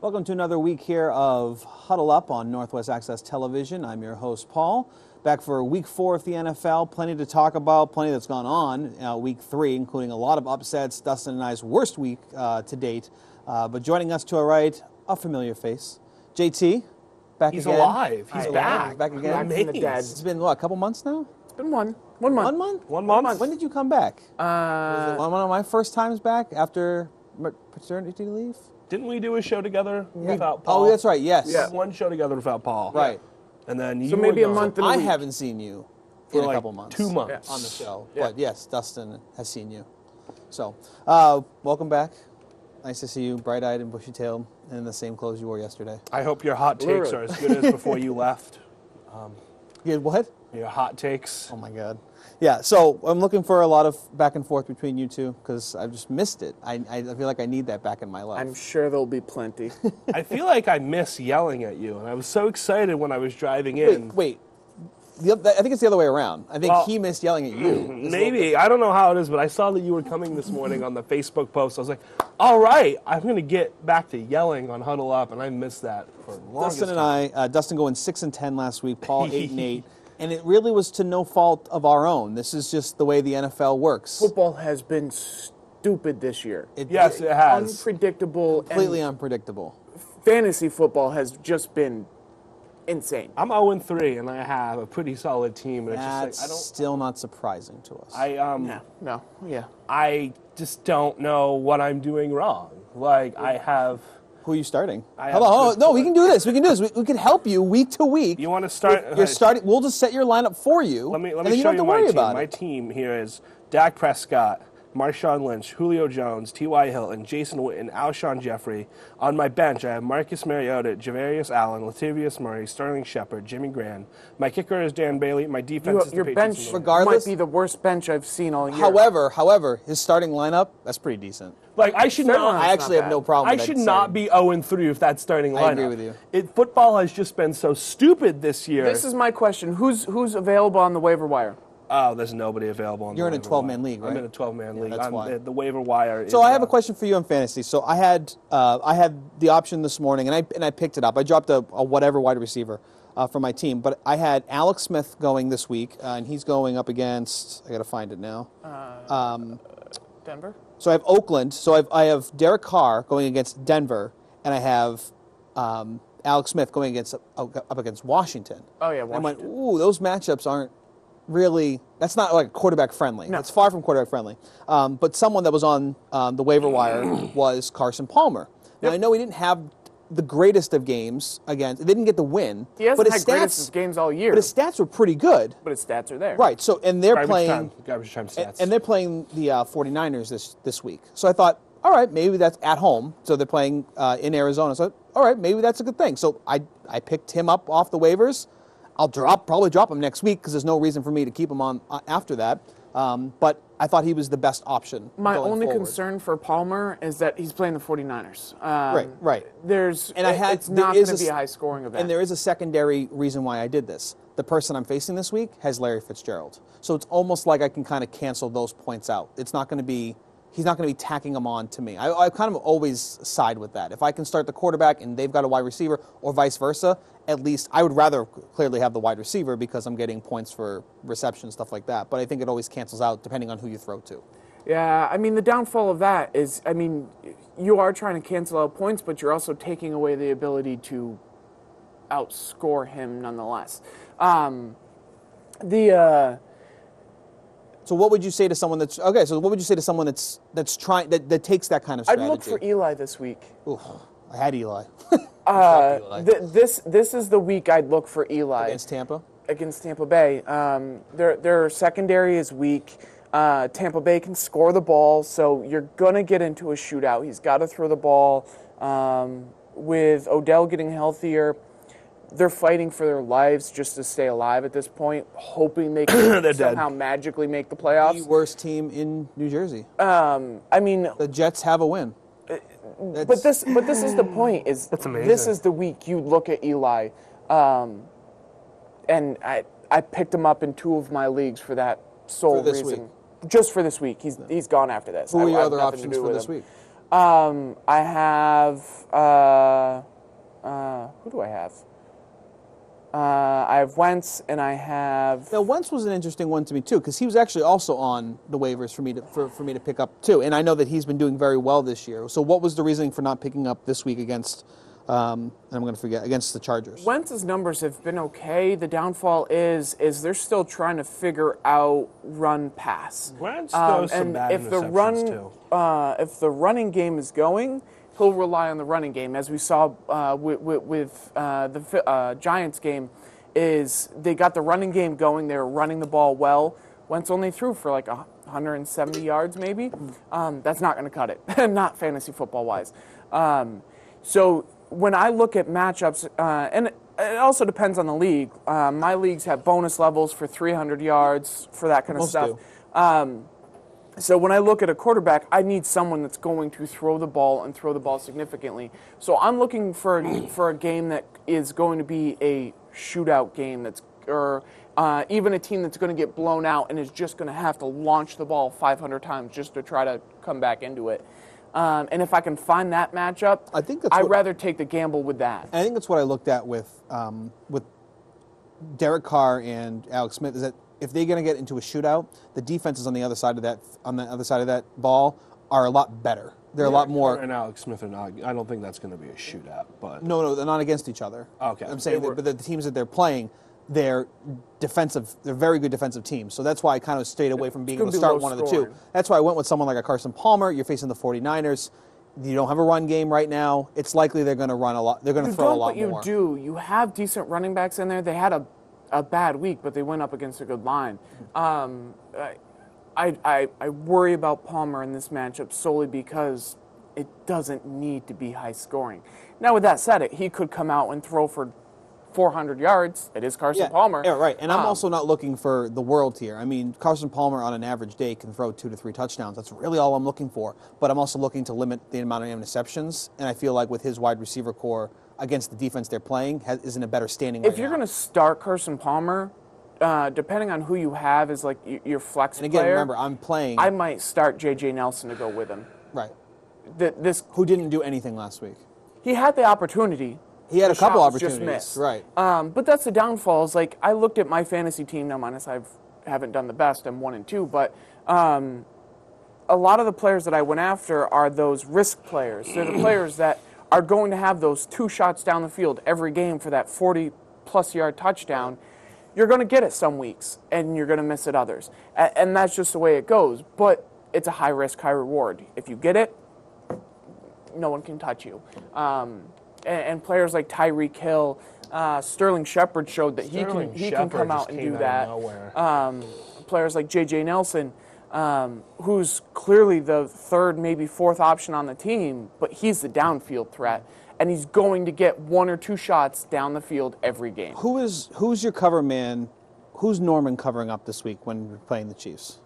Welcome to another week here of Huddle Up on Northwest Access Television. I'm your host, Paul. Back for week 4 of the NFL. Plenty to talk about, plenty that's gone on week 3, including a lot of upsets. Dustin and I's worst week to date. But joining us to our right, a familiar face. JT, back He's again. alive. He's back. Back again. Back from the dead. It's been, what, a couple months now? It's been one month. 1 month? 1 month. When did you come back? Was it one of my first times back after paternity leave? Didn't we do a show together without Paul? Oh, that's right, yes. Yeah. One show together without Paul. Right. And then you So maybe were a gone. month and a I week. haven't seen you For in a like couple months. 2 months. On the show. Yeah. But yes, Dustin has seen you. So, welcome back. Nice to see you, bright-eyed and bushy-tailed, and in the same clothes you wore yesterday. I hope your hot takes Literally. are as good as before you left. You what? Your hot takes. Oh, my God. Yeah, so I'm looking for a lot of back and forth between you two because I've just missed it. I feel like I need that back in my life. I'm sure there'll be plenty. I feel like I miss yelling at you, and I was so excited when I was driving in. Wait. I think it's the other way around. I think he missed yelling at you. Maybe. I don't know how it is, but I saw that you were coming this morning on the Facebook post. I was like, all right, I'm going to get back to yelling on Huddle Up, and I missed that for the longest Dustin and time. Dustin going 6-10 last week, Paul 8-8, and it really was to no fault of our own. This is just the way the NFL works. Football has been stupid this year. Yes, it has. Unpredictable. Completely and unpredictable. fantasy football has just been insane. I'm 0-3, and I have a pretty solid team. And That's it's just like, still not surprising to us. I just don't know what I'm doing wrong. Like, I have... Who are you starting? I Hold have on. to- No, we can do this. We can do this. We can help you week to week. You want to start... You're starting. We'll just set your lineup for you. Let me and then you show don't have you to my worry team. about My it. team here is Dak Prescott, Marshawn Lynch, Julio Jones, T.Y. Hilton, Jason Witten, Alshon Jeffrey. On my bench, I have Marcus Mariota, Javarius Allen, Latavius Murray, Sterling Shepard, Jimmy Graham. My kicker is Dan Bailey. My defense is the Your Patriots. bench and the Regardless- might be the worst bench I've seen all year. However, his starting lineup, that's pretty decent. Like, I should Fair not... enough. I actually not have no bad. problem I with that should not be 0-3 if that's starting lineup. I agree with you. Football has just been so stupid this year. This is my question. Who's available on the waiver wire? Oh, there's nobody available on the You're in a waiver 12-man wire. league, right? I'm in a 12-man league. that's why. The waiver wire is... So I have a question for you on fantasy. So I had the option this morning, and I picked it up. I dropped a whatever wide receiver for my team, but I had Alex Smith going this week, and he's going up against. I got to find it now. Denver? So I have Oakland. So I have Derek Carr going against Denver, and I have Alex Smith going up against Washington. Oh, yeah, And I went, Washington. ooh, those matchups aren't really. That's not like quarterback friendly. No. It's far from quarterback friendly. But someone that was on the waiver wire was Carson Palmer. Now I know he didn't have the greatest of games against. They didn't get the win. He hasn't but his had greatest stats, games all year. but his stats were pretty good. But his stats are there. Right. So and they're Garbage time stats. and they're playing the 49ers this week. So I thought, all right, maybe that's at home. So they're playing in Arizona. So all right, maybe that's a good thing. So I picked him up off the waivers. I'll probably drop him next week because there's no reason for me to keep him on after that. But I thought he was the best option. My going only forward. concern for Palmer is that he's playing the 49ers. Right. It's not going to be a high-scoring event. And there is a secondary reason why I did this. The person I'm facing this week has Larry Fitzgerald. So it's almost like I can kind of cancel those points out. It's not going to be, he's not going to be tacking them on to me. I kind of always side with that. If I can start the quarterback and they've got a wide receiver or vice versa, at least I would rather clearly have the wide receiver because I'm getting points for reception, stuff like that. But I think it always cancels out depending on who you throw to. Yeah, I mean, the downfall of that is, I mean, you are trying to cancel out points, but you're also taking away the ability to outscore him nonetheless. So what would you say to someone that's okay? So what would you say to someone that's trying that takes that kind of strategy? I'd look for Eli this week. Ooh, I had Eli. This is the week I'd look for Eli Against Tampa? Against Tampa Bay. Their secondary is weak. Tampa Bay can score the ball, so you're gonna get into a shootout. He's got to throw the ball. With Odell getting healthier, they're fighting for their lives just to stay alive at this point, hoping they can somehow magically make the playoffs. The worst team in New Jersey. I mean, The Jets have a win. but this is the point. That's amazing. This is the week you look at Eli, and I picked him up in 2 of my leagues for that sole For this reason. week. Just for this week. He's gone after this. Who are your I have other nothing to options do for with this him. week? I have who do I have? I have Wentz, and I have. Now, Wentz was an interesting one to me too, because he was actually also on the waivers for me to pick up too, and I know that he's been doing very well this year. So, what was the reasoning for not picking up this week against? And I'm going to forget against the Chargers. Wentz's numbers have been okay. The downfall is they're still trying to figure out run pass. Wentz throws some bad interceptions too. If the running game is going, he'll rely on the running game, as we saw with the Giants game. Is they got the running game going. They were running the ball well. Wentz only threw for like 170 yards, maybe. That's not going to cut it, not fantasy football wise. So when I look at matchups, and it also depends on the league. My leagues have bonus levels for 300 yards, for that kind of Most stuff. do. So when I look at a quarterback, I need someone that's going to throw the ball and throw the ball significantly. So I'm looking for a game that is going to be a shootout game, or even a team that's going to get blown out and is just going to have to launch the ball 500 times just to try to come back into it. And if I can find that matchup, I'd rather take the gamble with that. I think that's what I looked at with Derek Carr and Alex Smith, is that if they're going to get into a shootout, the defenses on the other side of that ball are a lot better. They're a lot more. And Alex Smith are not. I don't think that's going to be a shootout. But no, they're not against each other. Okay, I'm saying, but the teams that they're playing, they're defensive. They're very good defensive teams. So that's why I kind of stayed away from being able to start one of the two. That's why I went with someone like a Carson Palmer. You're facing the 49ers. You don't have a run game right now. It's likely they're going to run a lot. They're going to throw a lot more. But you do. You have decent running backs in there. They had a bad week, but they went up against a good line. I worry about Palmer in this matchup solely because it doesn't need to be high scoring. Now, with that said, he could come out and throw for 400 yards. It is Carson Palmer. Yeah, right. And I'm also not looking for the world here. I mean, Carson Palmer on an average day can throw 2 to 3 touchdowns. That's really all I'm looking for. But I'm also looking to limit the amount of interceptions. And I feel like with his wide receiver core against the defense they're playing, is in a better standing right now. If you're going to start Carson Palmer, depending on who you have is like your flex player. And again, remember, I'm playing. I might start J.J. Nelson to go with him. Right. Who didn't do anything last week. He had the opportunity. He had a couple opportunities. Just missed. Right. But that's the downfall. Is like I looked at my fantasy team now, minus I haven't done the best. I'm 1-2, but a lot of the players that I went after are those risk players. They're the players that are going to have those 2 shots down the field every game for that 40-plus yard touchdown. You're going to get it some weeks, and you're going to miss it others. And that's just the way it goes. But it's a high risk, high reward. If you get it, no one can touch you. And players like Tyreek Hill, Sterling Shepard showed that he can come out and do that. Players like J.J. Nelson, who's clearly the 3rd, maybe 4th option on the team, but he's the downfield threat. And he's going to get 1 or 2 shots down the field every game. Who's your cover man? Who's Norman covering up this week when you're playing the Chiefs?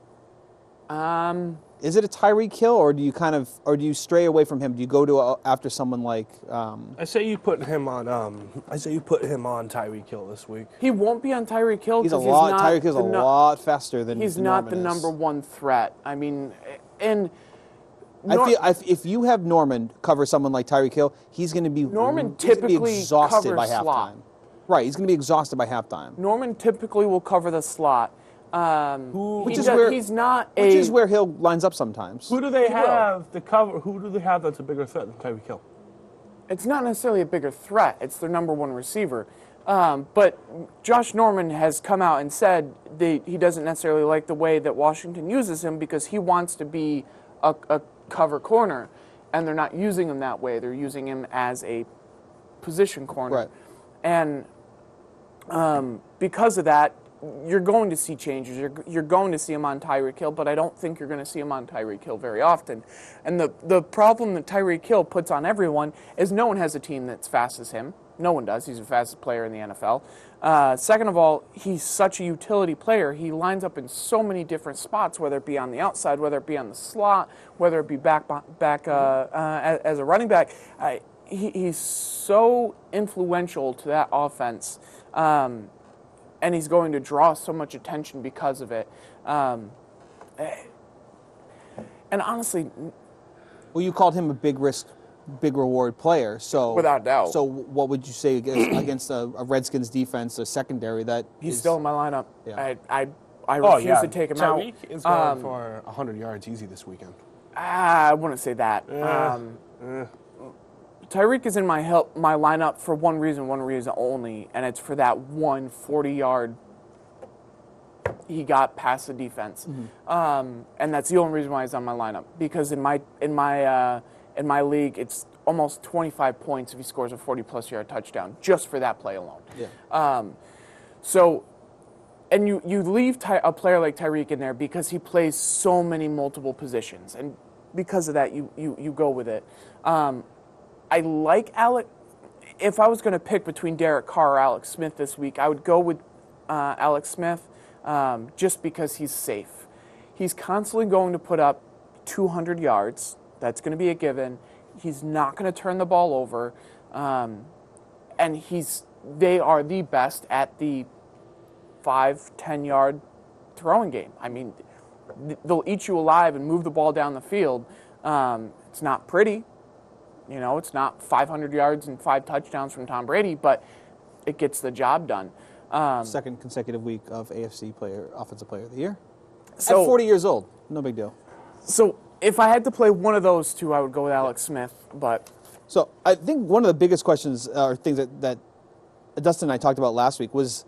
Is it a Tyreek Hill, or do you stray away from him? Do you go after someone like? I say you put him on. Tyreek Hill this week. He won't be on Tyreek Hill. Tyreek Hill's a lot faster than he's Norman not the is. number 1 threat. I mean, and I feel if you have Norman cover someone like Tyreek Hill, he's going to be exhausted by halftime. Right, he's going to be exhausted by halftime. Norman typically will cover the slot. Which is where Hill lines up sometimes. Who do they have to cover? Who do they have that's a bigger threat than Tyreek Hill? It's not necessarily a bigger threat. It's their number 1 receiver. But Josh Norman has come out and said he doesn't necessarily like the way that Washington uses him because he wants to be a cover corner, and they're not using him that way. They're using him as a position corner. Right. And because of that, you're going to see changes. You're going to see him on Tyreek Hill, but I don't think you're going to see him on Tyreek Hill very often. And the problem that Tyreek Hill puts on everyone is no one has a team that's fast as him. No one does. He's the fastest player in the NFL. Second of all, he's such a utility player. He lines up in so many different spots, whether it be on the outside, whether it be on the slot, whether it be back as a running back. He's so influential to that offense. And he's going to draw so much attention because of it. And honestly, Well, you called him a big risk, big reward player. So Without doubt. So what would you say against a Redskins defense, a secondary that He's still in my lineup. Yeah. I refuse to take him out. Tyreek is going for 100 yards easy this weekend. I wouldn't say that. Tyreek is in my lineup for one reason only, and it's for that 140-yard he got past the defense, and that's the only reason why he's on my lineup. Because in my league, it's almost 25 points if he scores a 40-plus yard touchdown just for that play alone. Yeah. And you leave a player like Tyreek in there because he plays so many multiple positions, and because of that, you go with it. I like Alex. If I was going to pick between Derek Carr or Alex Smith this week, I would go with Alex Smith just because he's safe. He's constantly going to put up 200 yards. That's going to be a given. He's not going to turn the ball over, and they are the best at the 5-10 yard throwing game. I mean, they'll eat you alive and move the ball down the field. It's not pretty. It's not 500 yards and 5 touchdowns from Tom Brady, but it gets the job done. Second consecutive week of AFC Offensive Player of the Year. So, at 40 years old, no big deal. So if I had to play one of those two, I would go with Alex Smith. But so I think one of the biggest questions or things that Dustin and I talked about last week was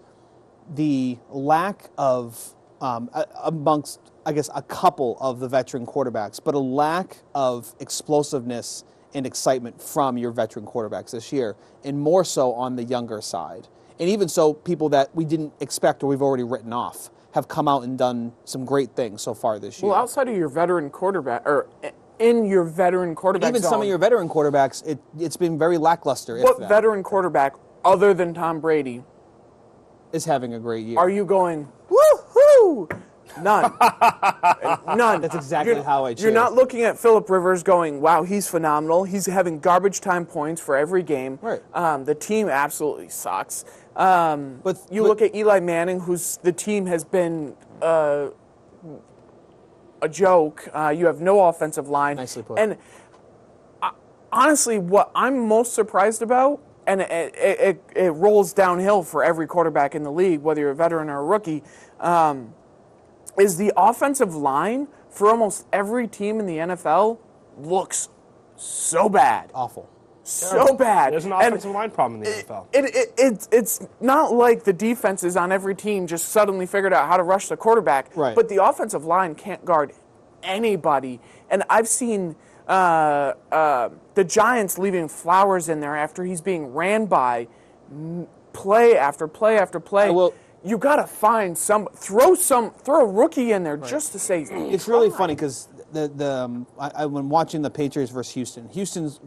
the lack of amongst, I guess, a couple of the veteran quarterbacks, but a lack of explosiveness and excitement from your veteran quarterbacks this year, and more so on the younger side. And even so, people that we didn't expect or we've already written off have come out and done some great things so far this year. Well, outside of your veteran quarterback, or in your veteran quarterback even zone, some of your veteran quarterbacks, it's been very lackluster. What veteran quarterback, other than Tom Brady, is having a great year? Are you going, woo-hoo? None. None. That's exactly how I cheer. You're not looking at Phillip Rivers going, wow, he's phenomenal. He's having garbage time points for every game. Right. The team absolutely sucks. But you look at Eli Manning, the team has been a joke. You have no offensive line. Nicely put. And honestly, what I'm most surprised about, and it rolls downhill for every quarterback in the league, whether you're a veteran or a rookie, is the offensive line for almost every team in the NFL looks so bad. Awful. So bad. There's an offensive line problem in the NFL. It's not like the defenses on every team just suddenly figured out how to rush the quarterback. Right. But the offensive line can't guard anybody. And I've seen the Giants leaving Flowers in there after he's being ran by play after play after play. You got to find throw a rookie in there just to say. It's really funny because when watching the Patriots versus Houston's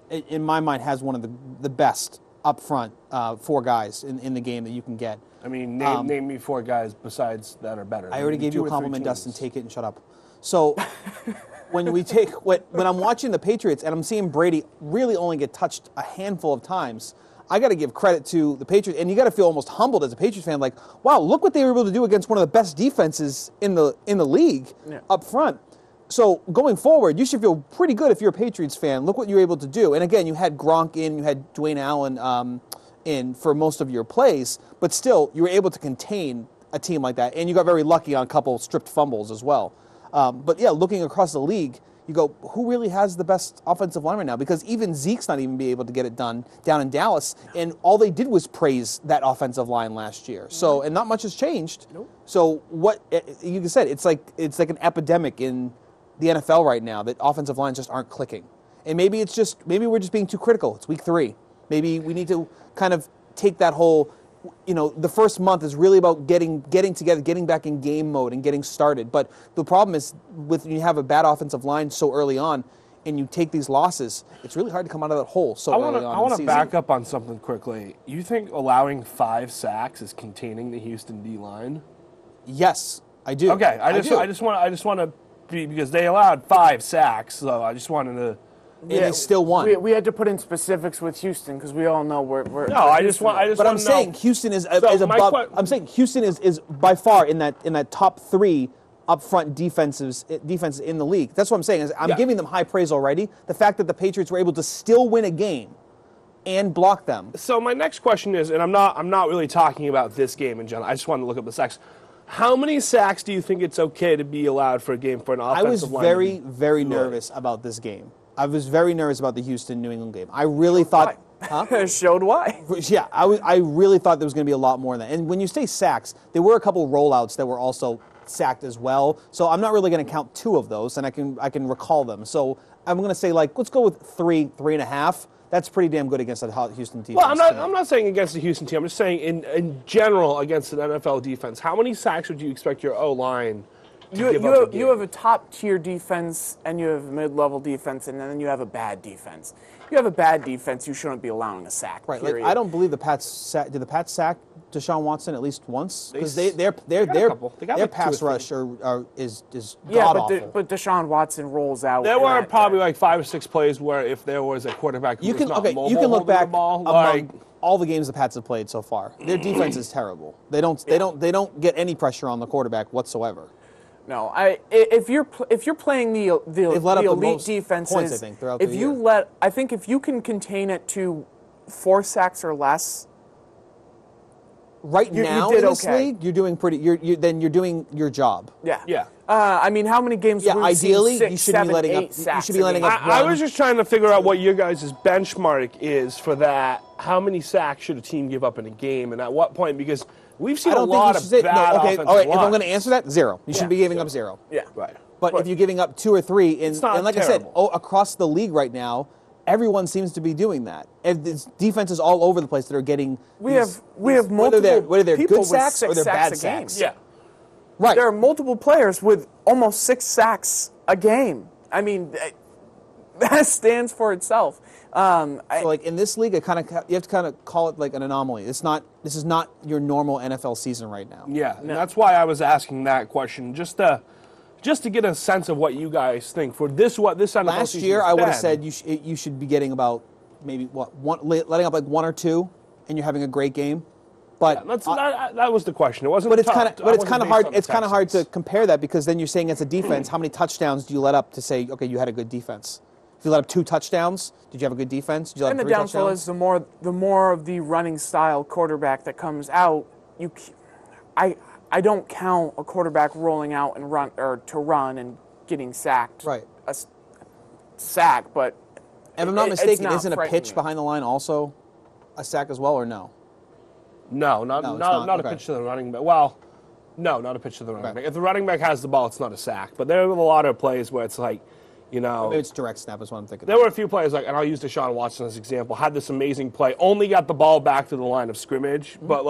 in my mind has one of the best up front 4 guys in the game that you can get. I mean, name me 4 guys besides that are better. I already gave you a compliment, Dustin. Take it and shut up. So when I'm watching the Patriots and I'm seeing Brady really only get touched a handful of times, I got to give credit to the Patriots, and you got to feel almost humbled as a Patriots fan, like, wow, look what they were able to do against one of the best defenses in the league up front. So going forward, you should feel pretty good if you're a Patriots fan. Look what you were able to do. And again, you had Gronk in, you had Dwayne Allen in for most of your plays, but still, you were able to contain a team like that, and you got very lucky on a couple stripped fumbles as well. But yeah, looking across the league, you go, who really has the best offensive line right now? Because even Zeke's not even be able to get it done down in Dallas, and all they did was praise that offensive line last year. So, and not much has changed. Nope. So what you said, it's like an epidemic in the NFL right now that offensive lines just aren't clicking. And maybe we're just being too critical. It's week 3. Maybe we need to kind of take that whole, the first month is really about getting together, getting back in game mode and getting started. But the problem is when you have a bad offensive line so early on and you take these losses, it's really hard to come out of that hole so early on. I want to back up on something quickly. You think allowing 5 sacks is containing the Houston D-line? Yes, I do. Okay, I just want to be, because they allowed 5 sacks, so I just wanted to. And they still won. We had to put in specifics with Houston because we all know we're. No, I just want. But I'm saying Houston is above. I'm saying Houston is by far in that top 3 up front defense in the league. That's what I'm saying. Is I'm giving them high praise already. The fact that the Patriots were able to still win a game and block them. So my next question is, and I'm not really talking about this game in general. I just wanted to look up the sacks. How many sacks do you think it's okay to be allowed for a game for an offensive line? I was very nervous about this game. I was very nervous about the Houston-New England game. I really thought... Huh? Showed why. Yeah, I really thought there was going to be a lot more than that. And when you say sacks, there were a couple rollouts that were also sacked as well. So I'm not really going to count 2 of those, and I can recall them. So I'm going to say, let's go with 3.5. That's pretty damn good against the Houston defense. Well, I'm not saying against the Houston team. I'm just saying in general against an NFL defense. How many sacks would you expect your O-line to give up a game? You have a top-tier defense, and you have a mid-level defense, and then you have a bad defense. If you have a bad defense, you shouldn't be allowing a sack. Right. Period. I don't believe the Pats did the Pats sack Deshaun Watson at least once, because their pass rush is god awful. But Deshaun Watson rolls out. There were probably 5 or 6 plays where if there was a quarterback who was not mobile, you can look back the ball, among all the games the Pats have played so far. Their defense is terrible. They don't get any pressure on the quarterback whatsoever. No, if you're playing the elite defenses, points, I think, throughout the year. I think if you can contain it to 4 sacks or less. Right now in this league, you're doing pretty. You're doing your job. Yeah. Yeah. I mean, how many games? Yeah. Have we Ideally, seen 6, you should 7, be letting 8 up. Sacks You should be letting up. I was just trying to figure out what your guys' benchmark is for that. How many sacks should a team give up in a game, and at what point? Because we've seen a lot of bad offensive all right. lines. If I'm going to answer that, 0. You should be giving up 0. Yeah. Right. But if you're giving up 2 or 3, and like terrible. I said, across the league right now, everyone seems to be doing that. And there's defenses all over the place that are getting. We have multiple whether they're people good sacks with or 6 they're bad sacks a game. sacks. Yeah. Right. There are multiple players with almost 6 sacks a game. I mean, that stands for itself. So like in this league, you have to kind of call it like an anomaly. This is not your normal NFL season right now. Yeah, and that's why I was asking that question, just to get a sense of what you guys think for this NFL Last season. year, I would have said you should be getting about maybe letting up like 1 or 2, and you're having a great game. But that was the question. It wasn't. But it's kind of hard. It's kind of hard to Texans. compare that, because then you're saying as a defense, how many touchdowns do you let up to say, okay, you had a good defense? If you let up 2 touchdowns, did you have a good defense? Did you let And up the 3 downfall touchdowns? is the more of the running style quarterback that comes out, I don't count a quarterback rolling out and run and getting sacked. Right. A sack, but If I'm not mistaken, isn't a frightening pitch me. behind the line also a sack as well, or no? No, not a pitch to the running back. Well, no, not a pitch to the running back. If the running back has the ball, it's not a sack. But there are a lot of plays where it's like, maybe it's direct snap is what I'm thinking. There were a few plays, and I'll use Deshaun Watson as an example, had this amazing play, only got the ball back to the line of scrimmage, but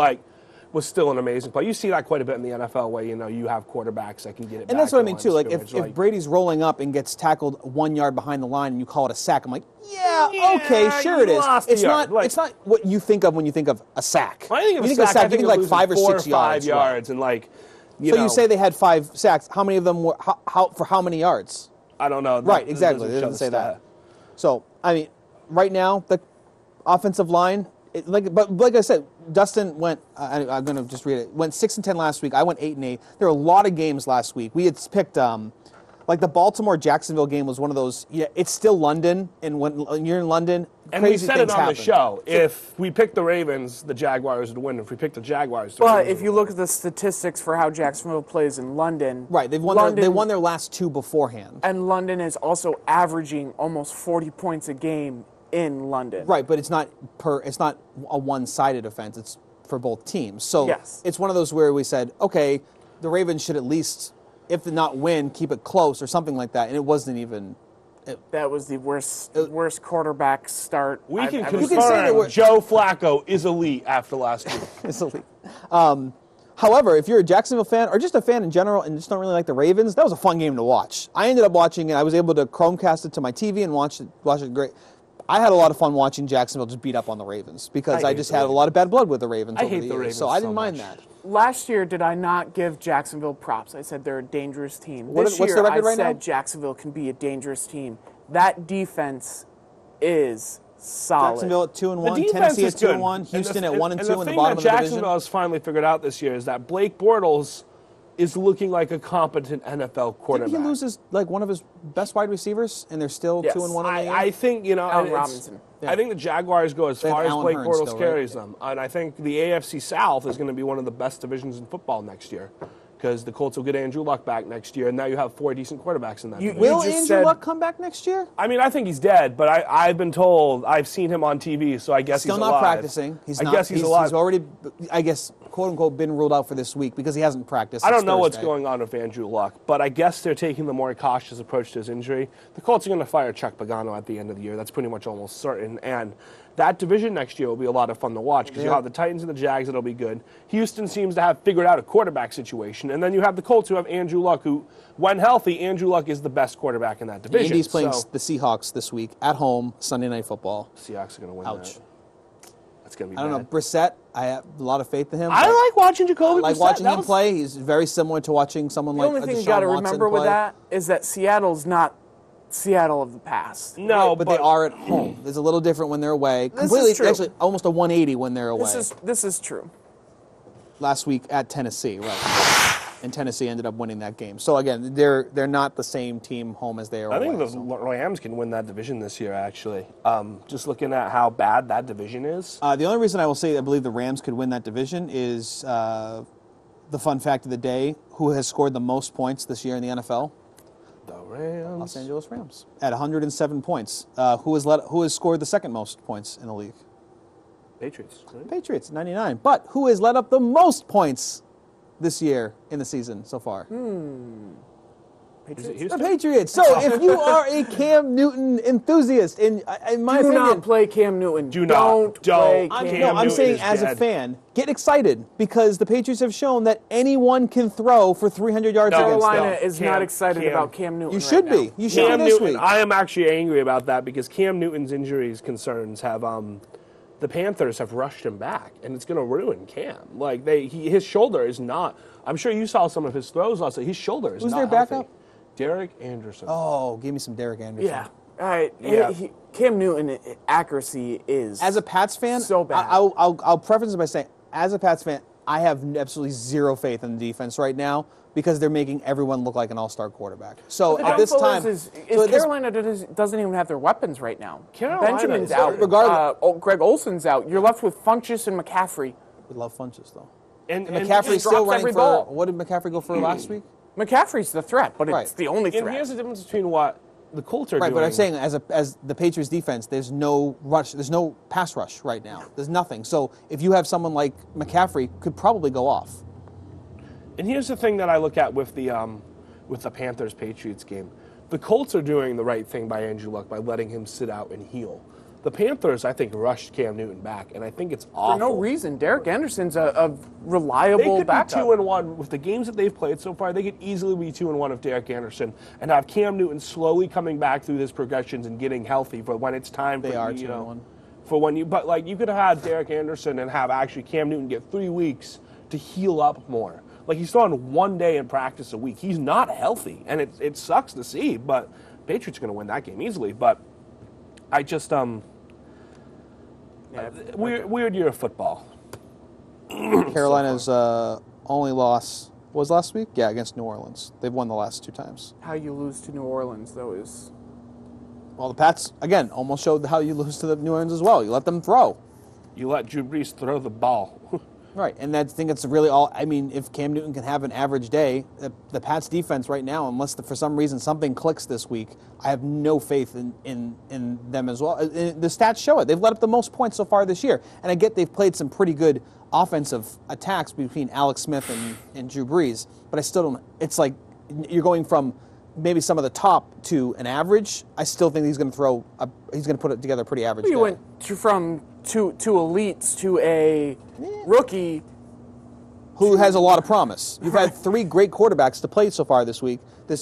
was still an amazing play. You see that quite a bit in the NFL where, you have quarterbacks that can get it back. And that's what I to mean, the too. line Like, of scrimmage. if Brady's rolling up and gets tackled 1 yard behind the line and you call it a sack, I'm like, okay, sure it is. It's not what you think of when you think of a sack. When I think of you a sack, I you think like of 5 or 4 6 or 5 yards. yards, and you say they had 5 sacks. How many of them were, for how many yards? I don't know. Right, exactly. It doesn't say that. So, I mean, right now, the offensive line, but like I said, Dustin went, I'm going to just read it, went 6-10 last week. I went 8-8. There were a lot of games last week. We had picked, like the Baltimore-Jacksonville game was one of those, it's still London, and when you're in London, and we crazy said things it on happen. the show. If we picked the Ravens, the Jaguars would win. If we picked the Jaguars, But if you look at the statistics for how Jacksonville plays in London, right, they won their last 2 beforehand. And London is also averaging almost 40 points a game in London. Right, but it's not a one-sided offense. It's for both teams. So it's one of those where we said, okay, the Ravens should at least, if not win, keep it close or something like that. And it wasn't even. That was the worst quarterback start. We I've can ever confirm seen. Joe Flacco is elite after last week. It's elite. However, if you're a Jacksonville fan or just a fan in general and just don't really like the Ravens, that was a fun game to watch. I ended up watching it. I was able to Chromecast it to my TV and watch it great. I had a lot of fun watching Jacksonville just beat up on the Ravens because I just had a lot of bad blood with the Ravens over the years. Ravens so I didn't mind much. that. Last year, did I not give Jacksonville props? I said they're a dangerous team. What's This year, the record I right said now? Jacksonville can be a dangerous team. That defense is solid. Jacksonville at 2-1, The defense Tennessee is at good. 2-1, Houston at 1-2 in the bottom of the thing that division. Jacksonville has finally figured out this year is that Blake Bortles is looking like a competent NFL quarterback. Did he loses like one of his best wide receivers, and they're still Yes. 2-1 on the year? I think, Allen Robinson. I think the Jaguars go as They have far as Allen Blake Hurns Bortles still, right? carries them. And I think the AFC South is going to be one of the best divisions in football next year because the Colts will get Andrew Luck back next year, and now you have 4 decent quarterbacks in that division. Will just Andrew said- Luck come back next year? I mean, I think he's dead, but I've been told, I've seen him on TV, so I guess Still he's not alive. practicing. I guess he's alive. He's already, I guess, quote unquote, been ruled out for this week because he hasn't practiced. I don't since know what's Thursday. going on with Andrew Luck, but I guess they're taking the more cautious approach to his injury. The Colts are going to fire Chuck Pagano at the end of the year. That's pretty much almost certain. And that division next year will be a lot of fun to watch because you'll have the Titans and the Jags that'll be good. Houston seems to have figured out a quarterback situation. And then you have the Colts who have Andrew Luck, who, when healthy, Andrew Luck is the best quarterback in that division. Andy's playing So, the Seahawks this week at home, Sunday Night Football. Seahawks are going to win Ouch. that. That's going to be I don't bad. know. Brissett, I have a lot of faith in him. I like watching Jacoby I like Brissett. watching That him was- play. He's very similar to watching someone The like only a thing you Deshaun got to Watson remember with play. that is that Seattle's not Seattle of the past. No, But they are at home. It's a little different when they're away. This Completely, is true. actually, almost a 180 when they're away. This is true. Last week at Tennessee, right? And Tennessee ended up winning that game. So again, they're not the same team home as they are I think away. the Rams can win that division this year, actually. Just looking at how bad that division is. The only reason I will say I believe the Rams could win that division is the fun fact of the day: who has scored the most points this year in the NFL? The Rams. Los Angeles Rams at 107 points. Who has scored the second most points in the league? Patriots. Right? Patriots, 99. But who has led up the most points this year in the season so far? Is it The Houston? Patriots. So if you are a Cam Newton enthusiast, in my Do opinion, not play Cam Newton. Do not. Don't play Don't. Cam Cam Newton. I'm Newton saying is as a dead. fan, get excited because the Patriots have shown that anyone can throw for 300 yards No. against Carolina them. is Cam- not excited Cam. about Cam Newton. You should right be. now. You should Cam be this Newton, week. I am actually angry about that because Cam Newton's injuries concerns have the Panthers have rushed him back, and it's going to ruin Cam. Like his shoulder is not. I'm sure you saw some of his throws last night. His shoulder is Who's not their healthy. backup? Derek Anderson. Oh, give me some Derek Anderson. Yeah. All right. Yeah. Cam Newton accuracy is As a Pats fan, so bad. I'll preface it by saying, as a Pats fan, I have absolutely zero faith in the defense right now because they're making everyone look like an all-star quarterback. So The at this downfall time, is so at this- Carolina doesn't even have their weapons right now. Carolina Benjamin's is- out. regardless- Greg Olson's out. You're left with Funchess and McCaffrey. we love Funches though. and McCaffrey's he still drops running every for. ball. What did McCaffrey go for last week? McCaffrey's the threat, but Right. it's the only And threat. here's the difference between what the Colts are Right, doing. but I'm saying as the Patriots defense, there's no rush, there's no pass rush right now. There's nothing. So if you have someone like McCaffrey, could probably go off. And here's the thing that I look at with the Panthers Patriots game. The Colts are doing the right thing by Andrew Luck by letting him sit out and heal. The Panthers, I think, rushed Cam Newton back, and I think it's awful. For no reason. Derek Anderson's a They reliable could backup. be 2-1 with the games that they've played so far. They could easily be 2-1 if Derek Anderson and have Cam Newton slowly coming back through his progressions and getting healthy for when it's time. They for are you know, 2-1. for when you. But like you could have had Derek Anderson and have actually Cam Newton get 3 weeks to heal up more. Like he's throwing 1 day in practice a week. He's not healthy, and it sucks to see. But Patriots are going to win that game easily. But I just weird year of football. Carolina's only loss was last week. Yeah, against New Orleans. They've won the last 2 times. How you lose to New Orleans, though, is Well, the Pats again almost showed how you lose to the New Orleans as well. You let them throw. You let Drew Brees throw the ball. Right, and I think it's really all. I mean, if Cam Newton can have an average day, the Pats defense right now, unless for some reason something clicks this week, I have no faith in them as well. The stats show it. They've let up the most points so far this year, and I get they've played some pretty good offensive attacks between Alex Smith and Drew Brees, but I still don't. It's like you're going from maybe some of the top to an average. I still think he's going to throw. He's going to put it together a pretty average. you day. went from two elites to a rookie. Who has a lot of promise. You've had 3 great quarterbacks to play so far this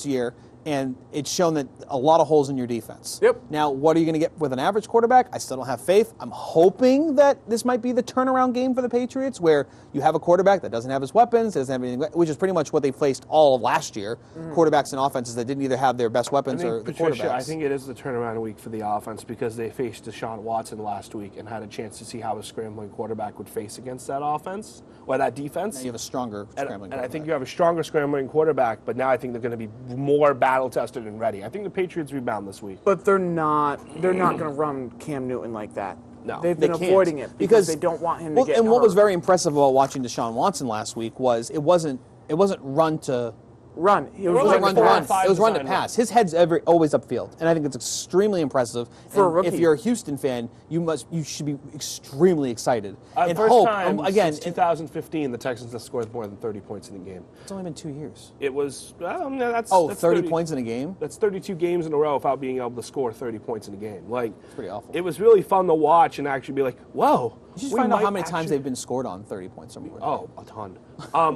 year And it's shown that a lot of holes in your defense. Yep. Now, what are you going to get with an average quarterback? I still don't have faith. I'm hoping that this might be the turnaround game for the Patriots, where you have a quarterback that doesn't have his weapons, doesn't have anything, which is pretty much what they faced all of last year. Quarterbacks and offenses that didn't either have their best weapons or the quarterbacks. I think it is the turnaround week for the offense because they faced Deshaun Watson last week and had a chance to see how a scrambling quarterback would face against that offense or that defense. Now you have a stronger scrambling And quarterback. I think you have a stronger scrambling quarterback, but now I think they're going to be more battle-tested and ready. I think the Patriots rebound this week. But they're not going to run Cam Newton like that. No, They've been They avoiding can't, it because they don't want him to get And what was hurt. very impressive about watching Deshaun Watson last week was it wasn't run to Run. It was was like like four or pass. five It was run to design pass. His head's always upfield, and I think it's extremely impressive. For a And rookie. if you're a Houston fan, you should be extremely excited and first hope. time Again, since 2015, the Texans have scored more than 30 points in a game. it's only been 2 years. It was that's 30 points in a game. That's 32 games in a row without being able to score 30 points in a game. Like, It's pretty awful. it was really fun to watch and actually be like, whoa. You should we find out might how many times actually- they've been scored on 30 points or more. Oh, a ton.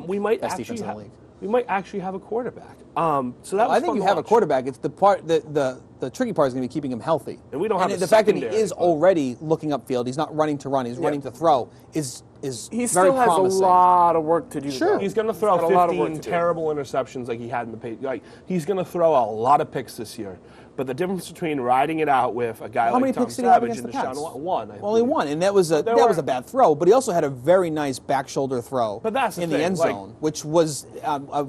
We might Best actually defense in the have, league. we might actually have a quarterback. So that was I think fun you to have a watch. quarterback. It's the part the tricky part is going to be keeping him healthy. And we don't have a the fact that he secondary, is but- already looking upfield. He's not running to run. He's running to throw. Is He very still has promising. a lot of work to do. Sure. though. He's going to throw got a lot of work 15 to do. terrible interceptions like he had in the page. Like, he's going to throw a lot of picks this year. But the difference between riding it out with a guy How like many Tom picks did he have Savage against and the Pats? Deshaun Watson, Only one, and that was a were- bad throw. But he also had a very nice back shoulder throw But that's the in the thing, end like- zone, which was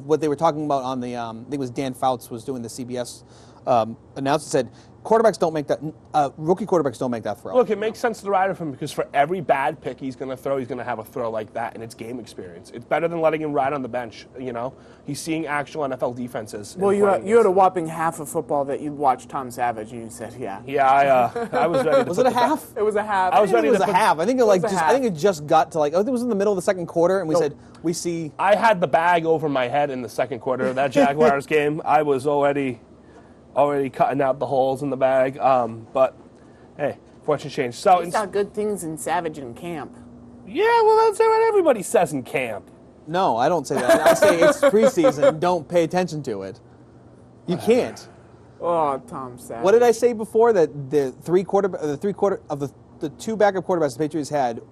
what they were talking about on the. I think it was Dan Fouts was doing the CBS announcement. Said quarterbacks don't make that. Rookie quarterbacks don't make that throw. Look, it makes sense to ride with him because for every bad pick he's going to throw, he's going to have a throw like that, and it's game experience. It's better than letting him ride on the bench. You know, he's seeing actual NFL defenses. Well, and you playing had a against whopping half of football that you watched Tom Savage, and you said, "Yeah, them. Yeah, I was ready. To Was put it a the half? it was a half." I was I think ready it was to a put- half. I think it was a half. I think it just got to like. I think it was in the middle of the second quarter, and we said we see. I had the bag over my head in the second quarter of that Jaguars game. I was already cutting out the holes in the bag. But hey, fortunes change. So We saw good things in Savage in camp. yeah, well, that's what everybody says in camp. No, I don't say that. I say it's preseason. Don't pay attention to it. You can't. Oh, Tom Savage. What did I say before? That the three quarter of the two backup quarterbacks the Patriots had,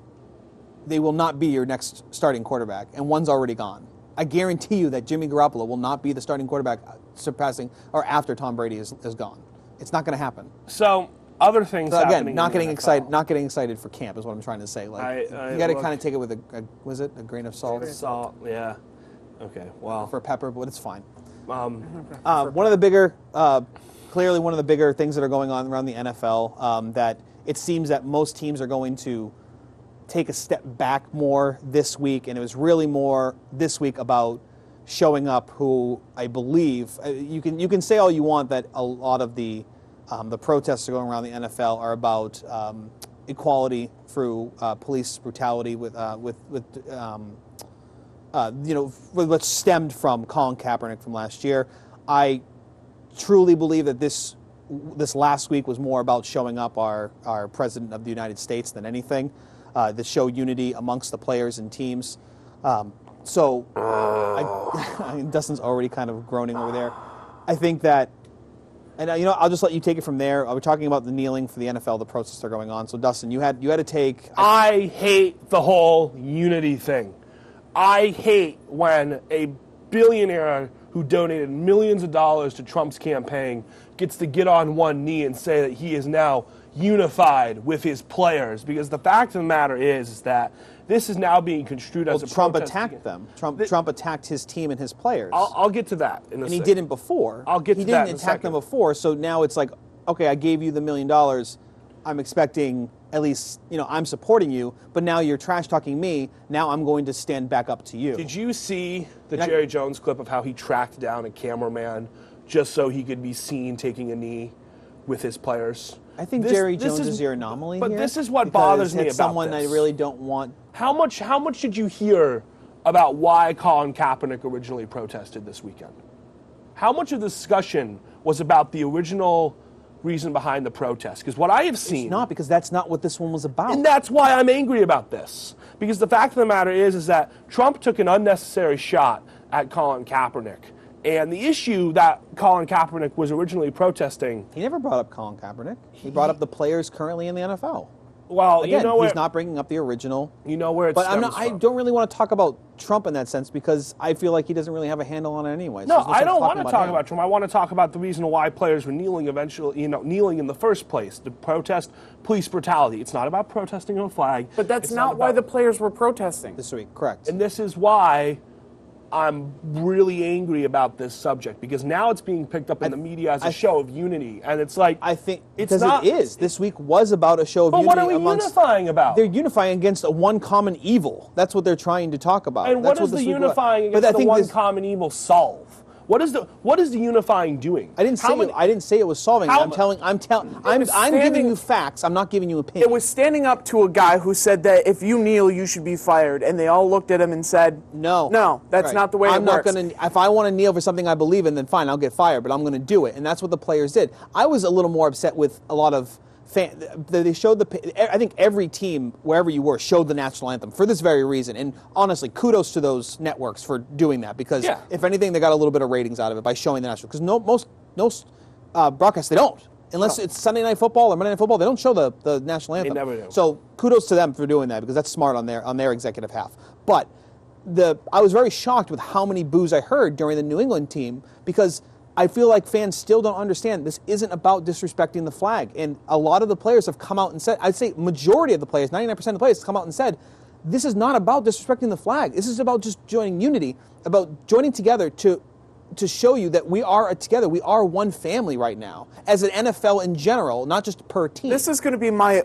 they will not be your next starting quarterback, and one's already gone. I guarantee you that Jimmy Garoppolo will not be the starting quarterback surpassing or after Tom Brady is gone. It's not going to happen. So other things So happening again, not in the getting NFL. excited. Not getting excited for camp is what I'm trying to say. Like I you got to look- kind of take it with a grain of salt Salt, yeah. Okay, well, for pepper, but it's fine. um, One of the bigger, clearly one of the bigger things that are going on around the NFL that it seems that most teams are going to take a step back more this week, and it was really more this week about showing up. Who I believe you can say all you want that a lot of the protests that are going around the NFL are about equality through police brutality with what stemmed from Colin Kaepernick from last year. I truly believe that this last week was more about showing up our president of the United States than anything, to show unity amongst the players and teams. Dustin's already kind of groaning over there. I think that, and I'll just let you take it from there. We're talking about the kneeling for the NFL, the protests are going on. So Dustin, you had to take. I hate the whole unity thing. I hate when a billionaire who donated millions of dollars to Trump's campaign gets to get on one knee and say that he is now unified with his players. Because the fact of the matter is that this is now being construed as a Trump protest attacked against- them. Trump attacked his team and his players. I'll get to that in a and he second. didn't before. I'll get he to that didn't in a attack them second. before, so now it's like, okay, I gave you the $1 million. I'm expecting at least, I'm supporting you, but now you're trash talking me. Now I'm going to stand back up to you. Did you see the Yeah. Jerry Jones clip of how he tracked down a cameraman just so he could be seen taking a knee with his players? I think This- Jerry this Jones is- is your anomaly but here, this is what because bothers me it's about someone this. I really don't want. How much did you hear about why Colin Kaepernick originally protested this weekend? How much of the discussion was about the original reason behind the protest? Because what I have seen... It's not, because that's not what this one was about. And that's why I'm angry about this. Because the fact of the matter is that Trump took an unnecessary shot at Colin Kaepernick. And the issue that Colin Kaepernick was originally protesting. He never brought up Colin Kaepernick. He brought up the players currently in the NFL. Well, Again, you know where he's not bringing up the original. You know where it But stems I from. don't really want to talk about Trump in that sense because I feel like he doesn't really have a handle on it anyway. No, So I don't want to talk him. about Trump. I want to talk about the reason why players were kneeling eventually, kneeling in the first place to protest police brutality. It's not about protesting a flag. But that's It's not why the about- players were protesting. This week, correct. And this is why I'm really angry about this subject, because now it's being picked up in the media as a show of unity, and it's like I think it's because not. it is. This week was about a show of But unity what are we amongst. unifying about? They're unifying against a one common evil. That's what they're trying to talk about. And That's what does the this week was. unifying But against I the think one this- common evil solve? What is the unifying doing? I didn't say it was solving it. How I'm was giving standing- you facts. I'm not giving you opinions. It was standing up to a guy who said that if you kneel, you should be fired, and they all looked at him and said, No, that's Right. not the way I'm it not works." gonna. If I want to kneel for something I believe in, then fine, I'll get fired. But I'm going to do it, and that's what the players did. I was a little more upset with a lot of they showed I think every team wherever you were showed the national anthem for this very reason. And honestly, kudos to those networks for doing that because if anything, they got a little bit of ratings out of it by showing the national. Because most broadcasts they don't. Unless it's Sunday Night Football or Monday Night Football, they don't show the national anthem. They never do. So kudos to them for doing that because that's smart on their executive half. But I was very shocked with how many boos I heard during the New England team because I feel like fans still don't understand this isn't about disrespecting the flag. And a lot of the players have come out and said, I'd say majority of the players, 99% of the players have come out and said, this is not about disrespecting the flag. This is about just joining unity, about joining together to show you that we are together. We are one family right now as an NFL in general, not just per team. This is going to be my.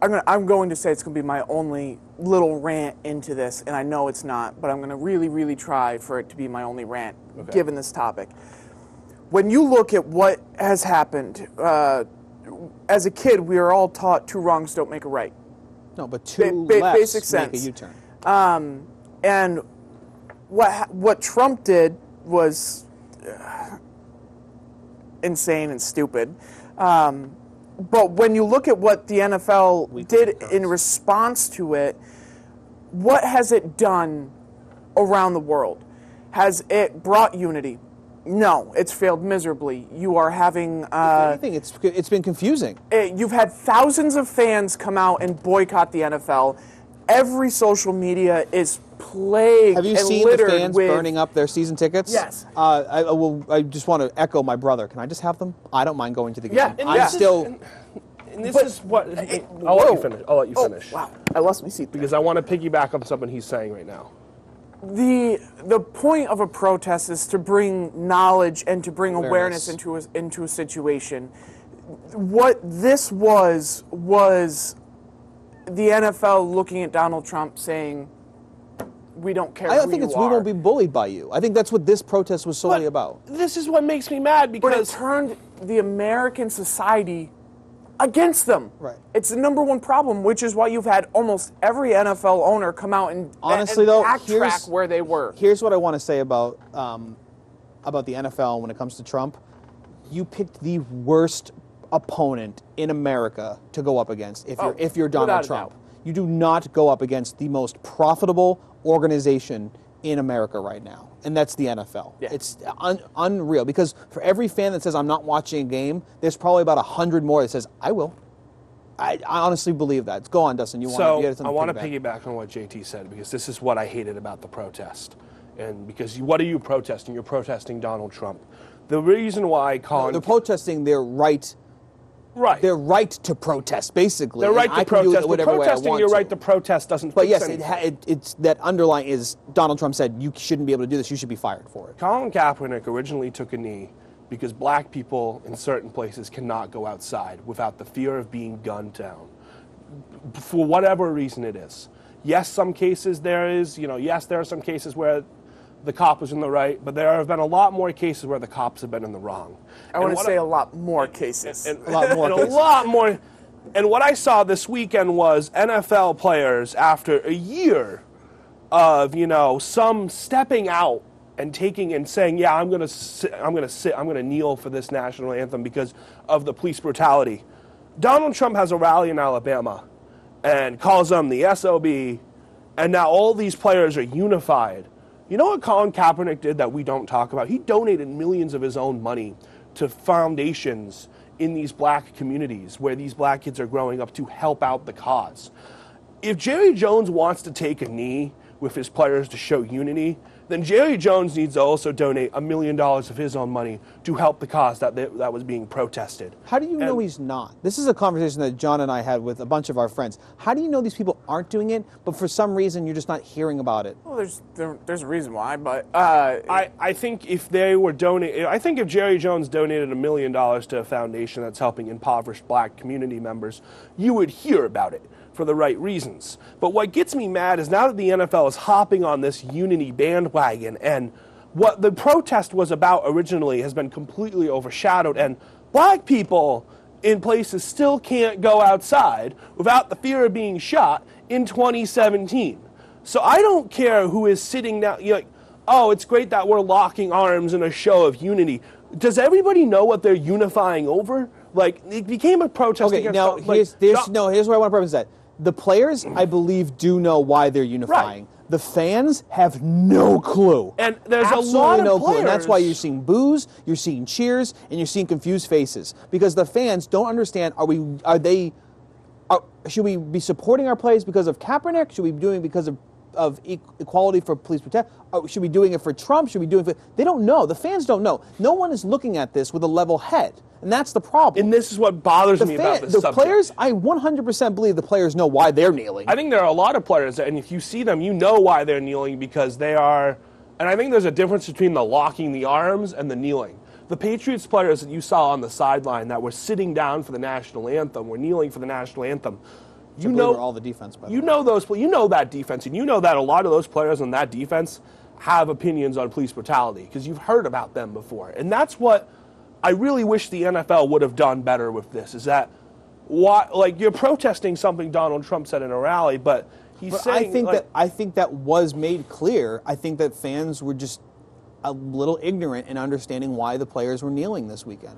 I'm going to say it's going to be my only little rant into this, and I know it's not, but I'm going to really, really try for it to be my only rant given this topic. When you look at what has happened, as a kid, we are all taught two wrongs don't make a right. No, but two basic lefts sense. make a U-turn. And what Trump did was insane and stupid. But when you look at what the NFL did in response to it, what has it done around the world? Has it brought unity? No, it's failed miserably. You are having... I think it's been confusing. You've had thousands of fans come out and boycott the NFL. Every social media is plagued Have you and seen the littered fans with... burning up their season tickets? Yes. I just want to echo my brother. Can I just have them? I don't mind going to the game. Yeah, I'm still... And this is what I'll let you finish. I'll let you finish. Wow, I lost my seat there. Because I want to piggyback on something he's saying right now. The point of a protest is to bring knowledge and to bring awareness into a situation. What this was the NFL looking at Donald Trump saying, "We don't care." I don't who think you it's are. we won't be bullied by you. I think that's what this protest was solely about. This is what makes me mad But it because turned the American society against them. Right. It's the number one problem, which is why you've had almost every NFL owner come out and Honestly, though, backtrack where they were. Here's what I want to say about the NFL when it comes to Trump. You picked the worst opponent in America to go up against if you're Donald without a Trump. doubt. You do not go up against the most profitable organization in America right now, and that's the NFL. Yeah. It's unreal because for every fan that says I'm not watching a game, there's probably about 100 more that says I will. I honestly believe that. Go on, Dustin. I want to piggyback on what JT said because this is what I hated about the protest. And because what are you protesting? You're protesting Donald Trump. The reason why Colin... They're protesting their right. Right. Their right to protest, basically. Their right And to I can do protest. But whatever way I protesting want your to. right to protest doesn't But fix yes, anything. it's that underlying is Donald Trump said you shouldn't be able to do this. You should be fired for it. Colin Kaepernick originally took a knee because black people in certain places cannot go outside without the fear of being gunned down. For whatever reason it is. Yes, some cases there is, yes, there are some cases where the cop was in the right, but there have been a lot more cases where the cops have been in the wrong. I want to say a lot more cases. A lot more. And what I saw this weekend was NFL players after a year of, some stepping out and taking and saying, yeah, I'm going to kneel for this national anthem because of the police brutality. Donald Trump has a rally in Alabama and calls them the SOB, and now all these players are unified, You know what Colin Kaepernick did that we don't talk about? He donated millions of his own money to foundations in these black communities where these black kids are growing up to help out the cause. If Jerry Jones wants to take a knee with his players to show unity, then Jerry Jones needs to also donate $1 million of his own money to help the cause that was being protested. How do you know he's not? This is a conversation that John and I had with a bunch of our friends. How do you know these people aren't doing it, but for some reason you're just not hearing about it? Well, there's a reason why, but I think if they were I think if Jerry Jones donated $1 million to a foundation that's helping impoverished black community members, you would hear about it for the right reasons. But what gets me mad is now that the NFL is hopping on this unity bandwagon, and what the protest was about originally has been completely overshadowed, and black people in places still can't go outside without the fear of being shot in 2017. So I don't care who is sitting down, you're like, oh, it's great that we're locking arms in a show of unity. Does everybody know what they're unifying over? Like, it became a protest Okay, against... now, here's where I want to preface that. The players, I believe, do know why they're unifying. Right. The fans have no clue. And there's absolutely a lot of no clue. players. And that's why you're seeing boos, you're seeing cheers, and you're seeing confused faces. Because the fans don't understand, should we be supporting our players because of Kaepernick? Should we be doing it because of equality for police protection? Should we be doing it for Trump? Should we be doing it for... They don't know. The fans don't know. No one is looking at this with a level head. And that's the problem. And this is what bothers me about this subject. Players, I 100% believe the players know why they're kneeling. I think there are a lot of players, and if you see them, you know why they're kneeling, because they are... And I think there's a difference between the locking the arms and the kneeling. The Patriots players that you saw on the sideline that were sitting down for the national anthem, were kneeling for the national anthem, you know all the defense. By the you way. know those. You know that defense, and you know that a lot of those players on that defense have opinions on police brutality because you've heard about them before, and that's what I really wish the NFL would have done better with this. Is that like you're protesting something Donald Trump said in a rally, but he's saying I think that was made clear. I think that fans were just a little ignorant in understanding why the players were kneeling this weekend.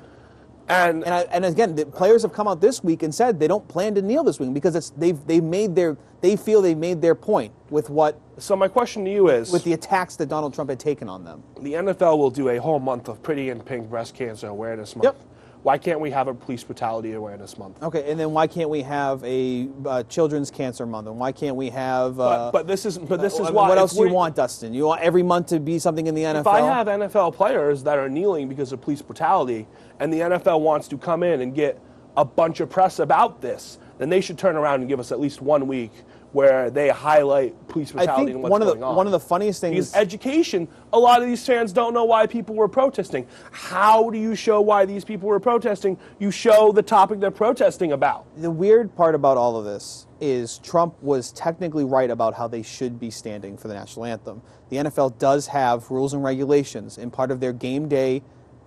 And again, the players have come out this week and said they don't plan to kneel this week because they feel they made their point with what. So my question to you is, with the attacks that Donald Trump had taken on them, the NFL will do a whole month of Pretty in Pink Breast Cancer Awareness Month. Yep. Why can't we have a Police Brutality Awareness Month? Okay, and then why can't we have a Children's Cancer Month? And why can't we have? But this is why. What else do you want, Dustin? You want every month to be something in the NFL? If I have NFL players that are kneeling because of police brutality, and the NFL wants to come in and get a bunch of press about this, then they should turn around and give us at least 1 week where they highlight police brutality and what's going on. One of the funniest things is education. A lot of these fans don't know why people were protesting. How do you show why these people were protesting? You show the topic they're protesting about. The weird part about all of this is Trump was technically right about how they should be standing for the national anthem. The NFL does have rules and regulations in part of their game day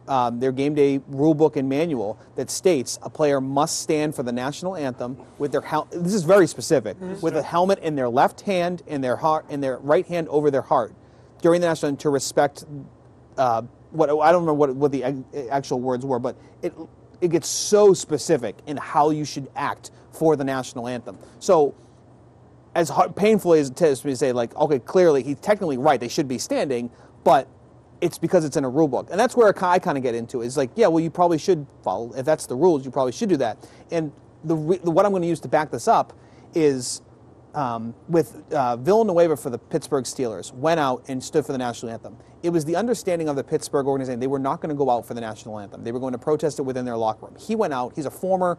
rule book and manual that states a player must stand for the national anthem with their this is very specific, with a helmet in their left hand and their right hand over their heart during the national anthem to respect what I don't remember what the actual words were, but it gets so specific in how you should act for the national anthem. So as painful as it is to say, like, okay, clearly he's technically right, they should be standing, but it's because it's in a rule book. And that's where I kind of get into it. It's like, yeah, well, you probably should follow. If that's the rules, you probably should do that. And what I'm going to use to back this up is with Villanueva for the Pittsburgh Steelers went out and stood for the national anthem. It was the understanding of the Pittsburgh organization they were not going to go out for the national anthem. They were going to protest it within their locker room. He went out. He's a former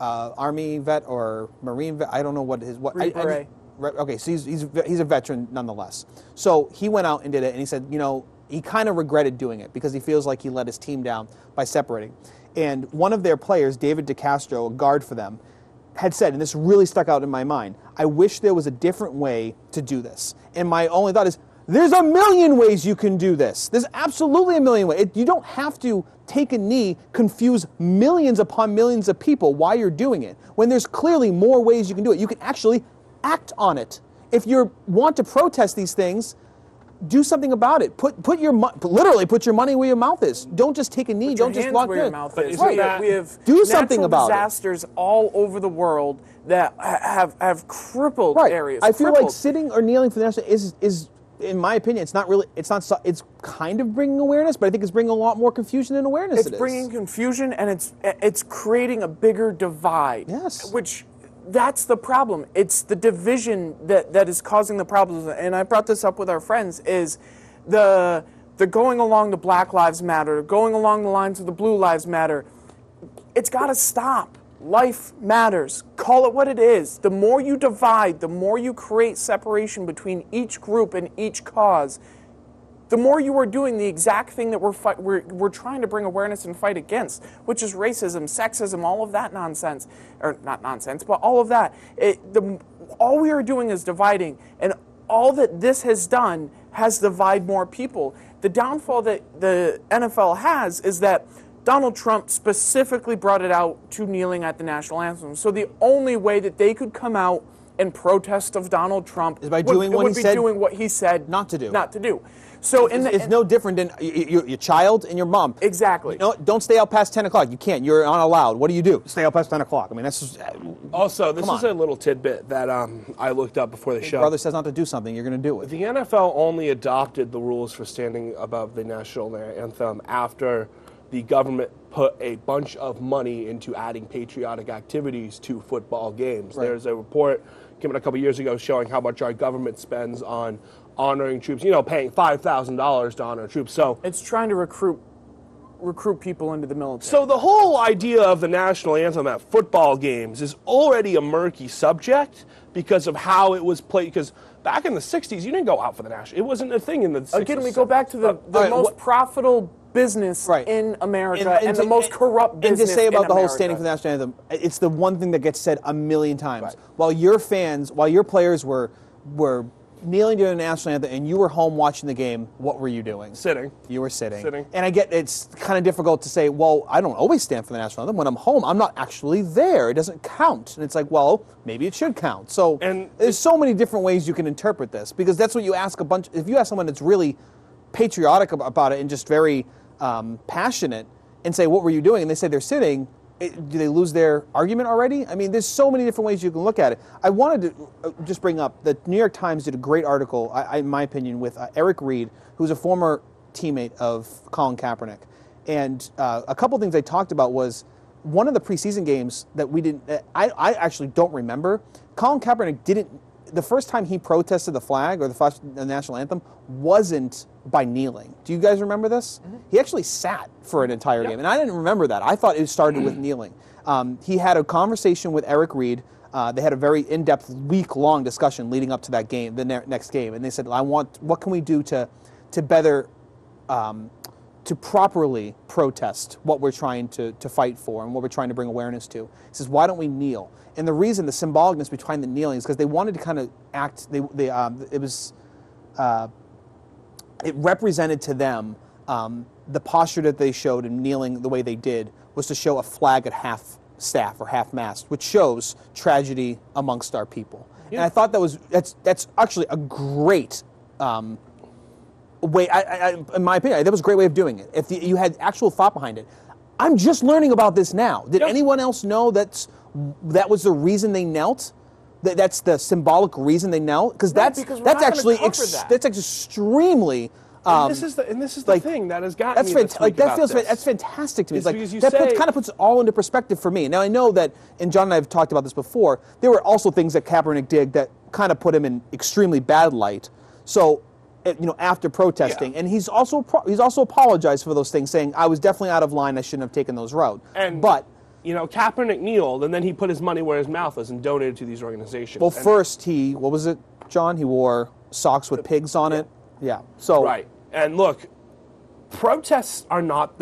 Army vet or Marine vet. I don't know what his... Okay, so he's a veteran nonetheless. So he went out and did it, and he said, he kind of regretted doing it because he feels like he let his team down by separating. And one of their players, David DeCastro, a guard for them, had said, and this really stuck out in my mind, I wish there was a different way to do this. And my only thought is, there's a million ways you can do this. There's absolutely a million ways. You don't have to take a knee, confuse millions upon millions of people while you're doing it, when there's clearly more ways you can do it. You can actually act on it. If you want to protest these things, do something about it. Literally put your money where your mouth is. Don't just take a knee. Don't just walk in. We have do something about disasters all over the world that have crippled areas. I feel like sitting or kneeling for the national is in my opinion, it's not really. It's not. It's kind of bringing awareness, but I think it's bringing a lot more confusion than awareness. It's bringing confusion, and it's creating a bigger divide. Yes. Which that's the problem. It's the division that is causing the problems. And I brought this up with our friends. Is the going along the Black Lives Matter, going along the lines of the Blue Lives Matter. It's got to stop. Life matters. Call it what it is. The more you divide, the more you create separation between each group and each cause, the more you are doing the exact thing that we're trying to bring awareness and fight against, which is racism, sexism, all of that nonsense. Or not nonsense, but all of that. All we are doing is dividing, and all that this has done has divided more people. The downfall that the NFL has is that Donald Trump specifically brought it out to kneeling at the national anthem. So the only way that they could come out and protest of Donald Trump is by doing what he said, doing what he said not to do. Not to do. So it's no different than your child and your mom. Exactly. Don't stay out past 10 o'clock. You can't. You're not allowed. What do you do? Stay out past 10 o'clock. I mean, that's just... Also, this is a little tidbit that I looked up before the show. Your brother says not to do something, you're going to do it. The NFL only adopted the rules for standing above the national anthem after the government put a bunch of money into adding patriotic activities to football games. Right. There's a report given a couple years ago showing how much our government spends on honoring troops, paying $5,000 to honor troops. So it's trying to recruit people into the military. So the whole idea of the national anthem at football games is already a murky subject because of how it was played. Because back in the 60s, you didn't go out for the national. It wasn't a thing in the 60s. Again, we go back to the most profitable business in America and the most corrupt business. And to say about the whole America. standing for the national anthem, it's the one thing that gets said a million times. Right. While your players were kneeling to the national anthem and you were home watching the game, what were you doing? Sitting. You were sitting. Sitting. And I get it's kind of difficult to say, well, I don't always stand for the national anthem. When I'm home, I'm not actually there. It doesn't count. And it's like, well, maybe it should count. So there's so many different ways you can interpret this, because that's what you ask if you ask someone that's really patriotic about it and just very passionate and say, what were you doing? And they say they're sitting. Do they lose their argument already? I mean, there's so many different ways you can look at it. I wanted to just bring up the New York Times did a great article, in my opinion, with Eric Reed, who's a former teammate of Colin Kaepernick. And a couple things they talked about was one of the preseason games that we didn't, I actually don't remember. Colin Kaepernick didn't, the first time he protested the flag or the national anthem wasn't by kneeling. Do you guys remember this? Mm-hmm. He actually sat for an entire game, and I didn't remember that. I thought it started with kneeling. He had a conversation with Eric Reed. They had a very in-depth, week-long discussion leading up to that game, the next game, and they said, what can we do to better, to properly protest what we're trying to fight for and what we're trying to bring awareness to? He says, why don't we kneel? And the reason, the symbolicness behind the kneeling is because they wanted to kind of act, it represented to them the posture that they showed in kneeling the way they did was to show a flag at half staff or half mast, which shows tragedy amongst our people. Yeah. And I thought that's actually a great way. In my opinion, that was a great way of doing it. If you had actual thought behind it, I'm just learning about this now. Did anyone else know that was the reason they knelt? That's the symbolic reason they knelt, because that's actually that's extremely. This is the thing that has gotten me that's fantastic to me. That kind of puts it all into perspective for me. Now I know that, and John and I have talked about this before. There were also things that Kaepernick did that kind of put him in extremely bad light. So, after protesting, and he's also apologized for those things, saying I was definitely out of line. I shouldn't have taken those routes. But Kaepernick kneeled, and then he put his money where his mouth is and donated to these organizations. Well, first what was it, John? He wore socks with pigs on it. Yeah. So right. And look, protests are not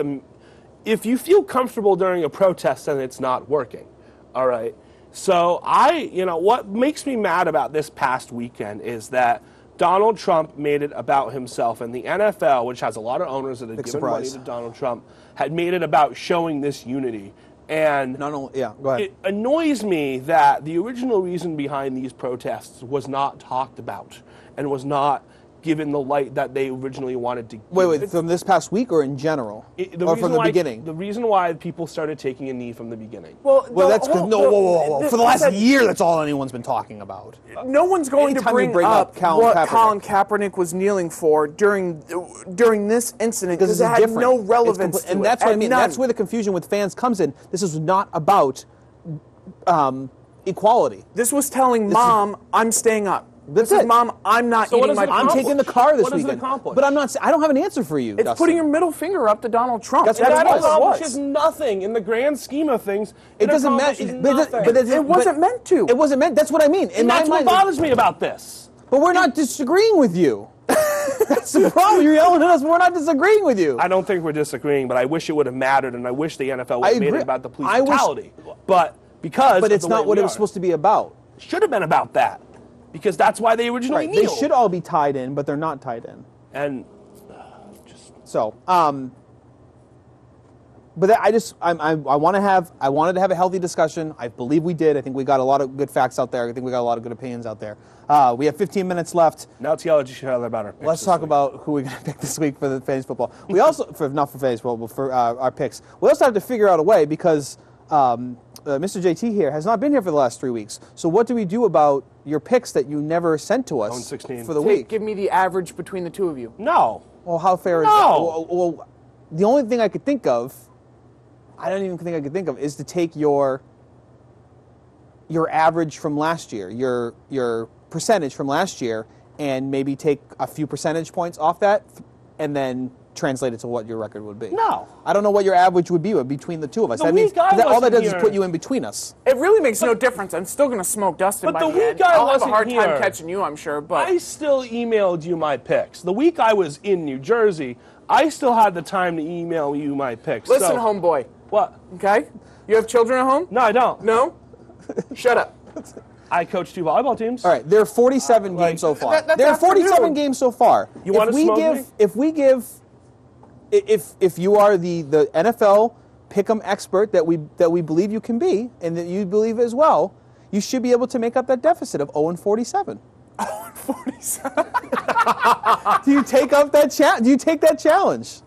if you feel comfortable during a protest, then it's not working. All right. So what makes me mad about this past weekend is that Donald Trump made it about himself, and the NFL, which has a lot of owners that have given money to Donald Trump, had made it about showing this unity. And go ahead. It annoys me that the original reason behind these protests was not talked about and was not given the light that they originally wanted to give. Wait, from this past week or in general? Or from the beginning? The reason why people started taking a knee from the beginning. Well, that's because whoa. For the last year, that's all anyone's been talking about. No one's going to bring up what Colin Kaepernick was kneeling for during this incident because it had no relevance to it. And that's what I mean. That's where the confusion with fans comes in. This is not about equality. This was telling Mom, I'm staying up. This is Mom, I'm not eating my. I'm taking the car this weekend. What does it accomplish? But I'm not. I don't have an answer for you. It's Dustin. putting your middle finger up to Donald Trump. That's that what it accomplishes nothing in the grand scheme of things. It doesn't matter. It wasn't meant to. It wasn't meant. That's what I mean. And that's what bothers me about this. But we're not disagreeing with you. That's the problem. You're yelling at us, but we're not disagreeing with you. I don't think we're disagreeing, but I wish it would have mattered, and I wish the NFL would have made it about the police brutality. But it's not what it was supposed to be about. It should have been about that. Because that's why they originally kneeled. They should all be tied in, but they're not tied in. And but I wanted to have a healthy discussion. I believe we did. I think we got a lot of good facts out there. I think we got a lot of good opinions out there. We have 15 minutes left. Now Tiala, you should have about our picks. Let's talk about who we're going to pick this week for the fantasy football. We also, not for fantasy football, but for our picks. We also have to figure out a way because Mr. JT here has not been here for the last 3 weeks. So what do we do about your picks that you never sent to us for the week? Give me the average between the two of you. No. Well, how fair is that? Well, the only thing I could think of, is to take your average from last year, your percentage from last year, and maybe take a few percentage points off that, and then translate it to what your record would be. No. I don't know what your average would be between the two of us. That means all that does is put you in between us. It really makes no difference. I'm still going to smoke Dustin by the end. I'll have a hard time catching you, I'm sure. But I still emailed you my picks. The week I was in New Jersey, I still had the time to email you my picks. Listen, homeboy. What? Okay? You have children at home? No, I don't. No? Shut up. I coach 2 volleyball teams. All right, there are 47 games so far. That's There are 47 games so far. You want to smoke me? If you are the NFL pick'em expert that we believe you can be, and that you believe as well, you should be able to make up that deficit of 0-47. 0-47. Do you take up that challenge? Do you take that challenge?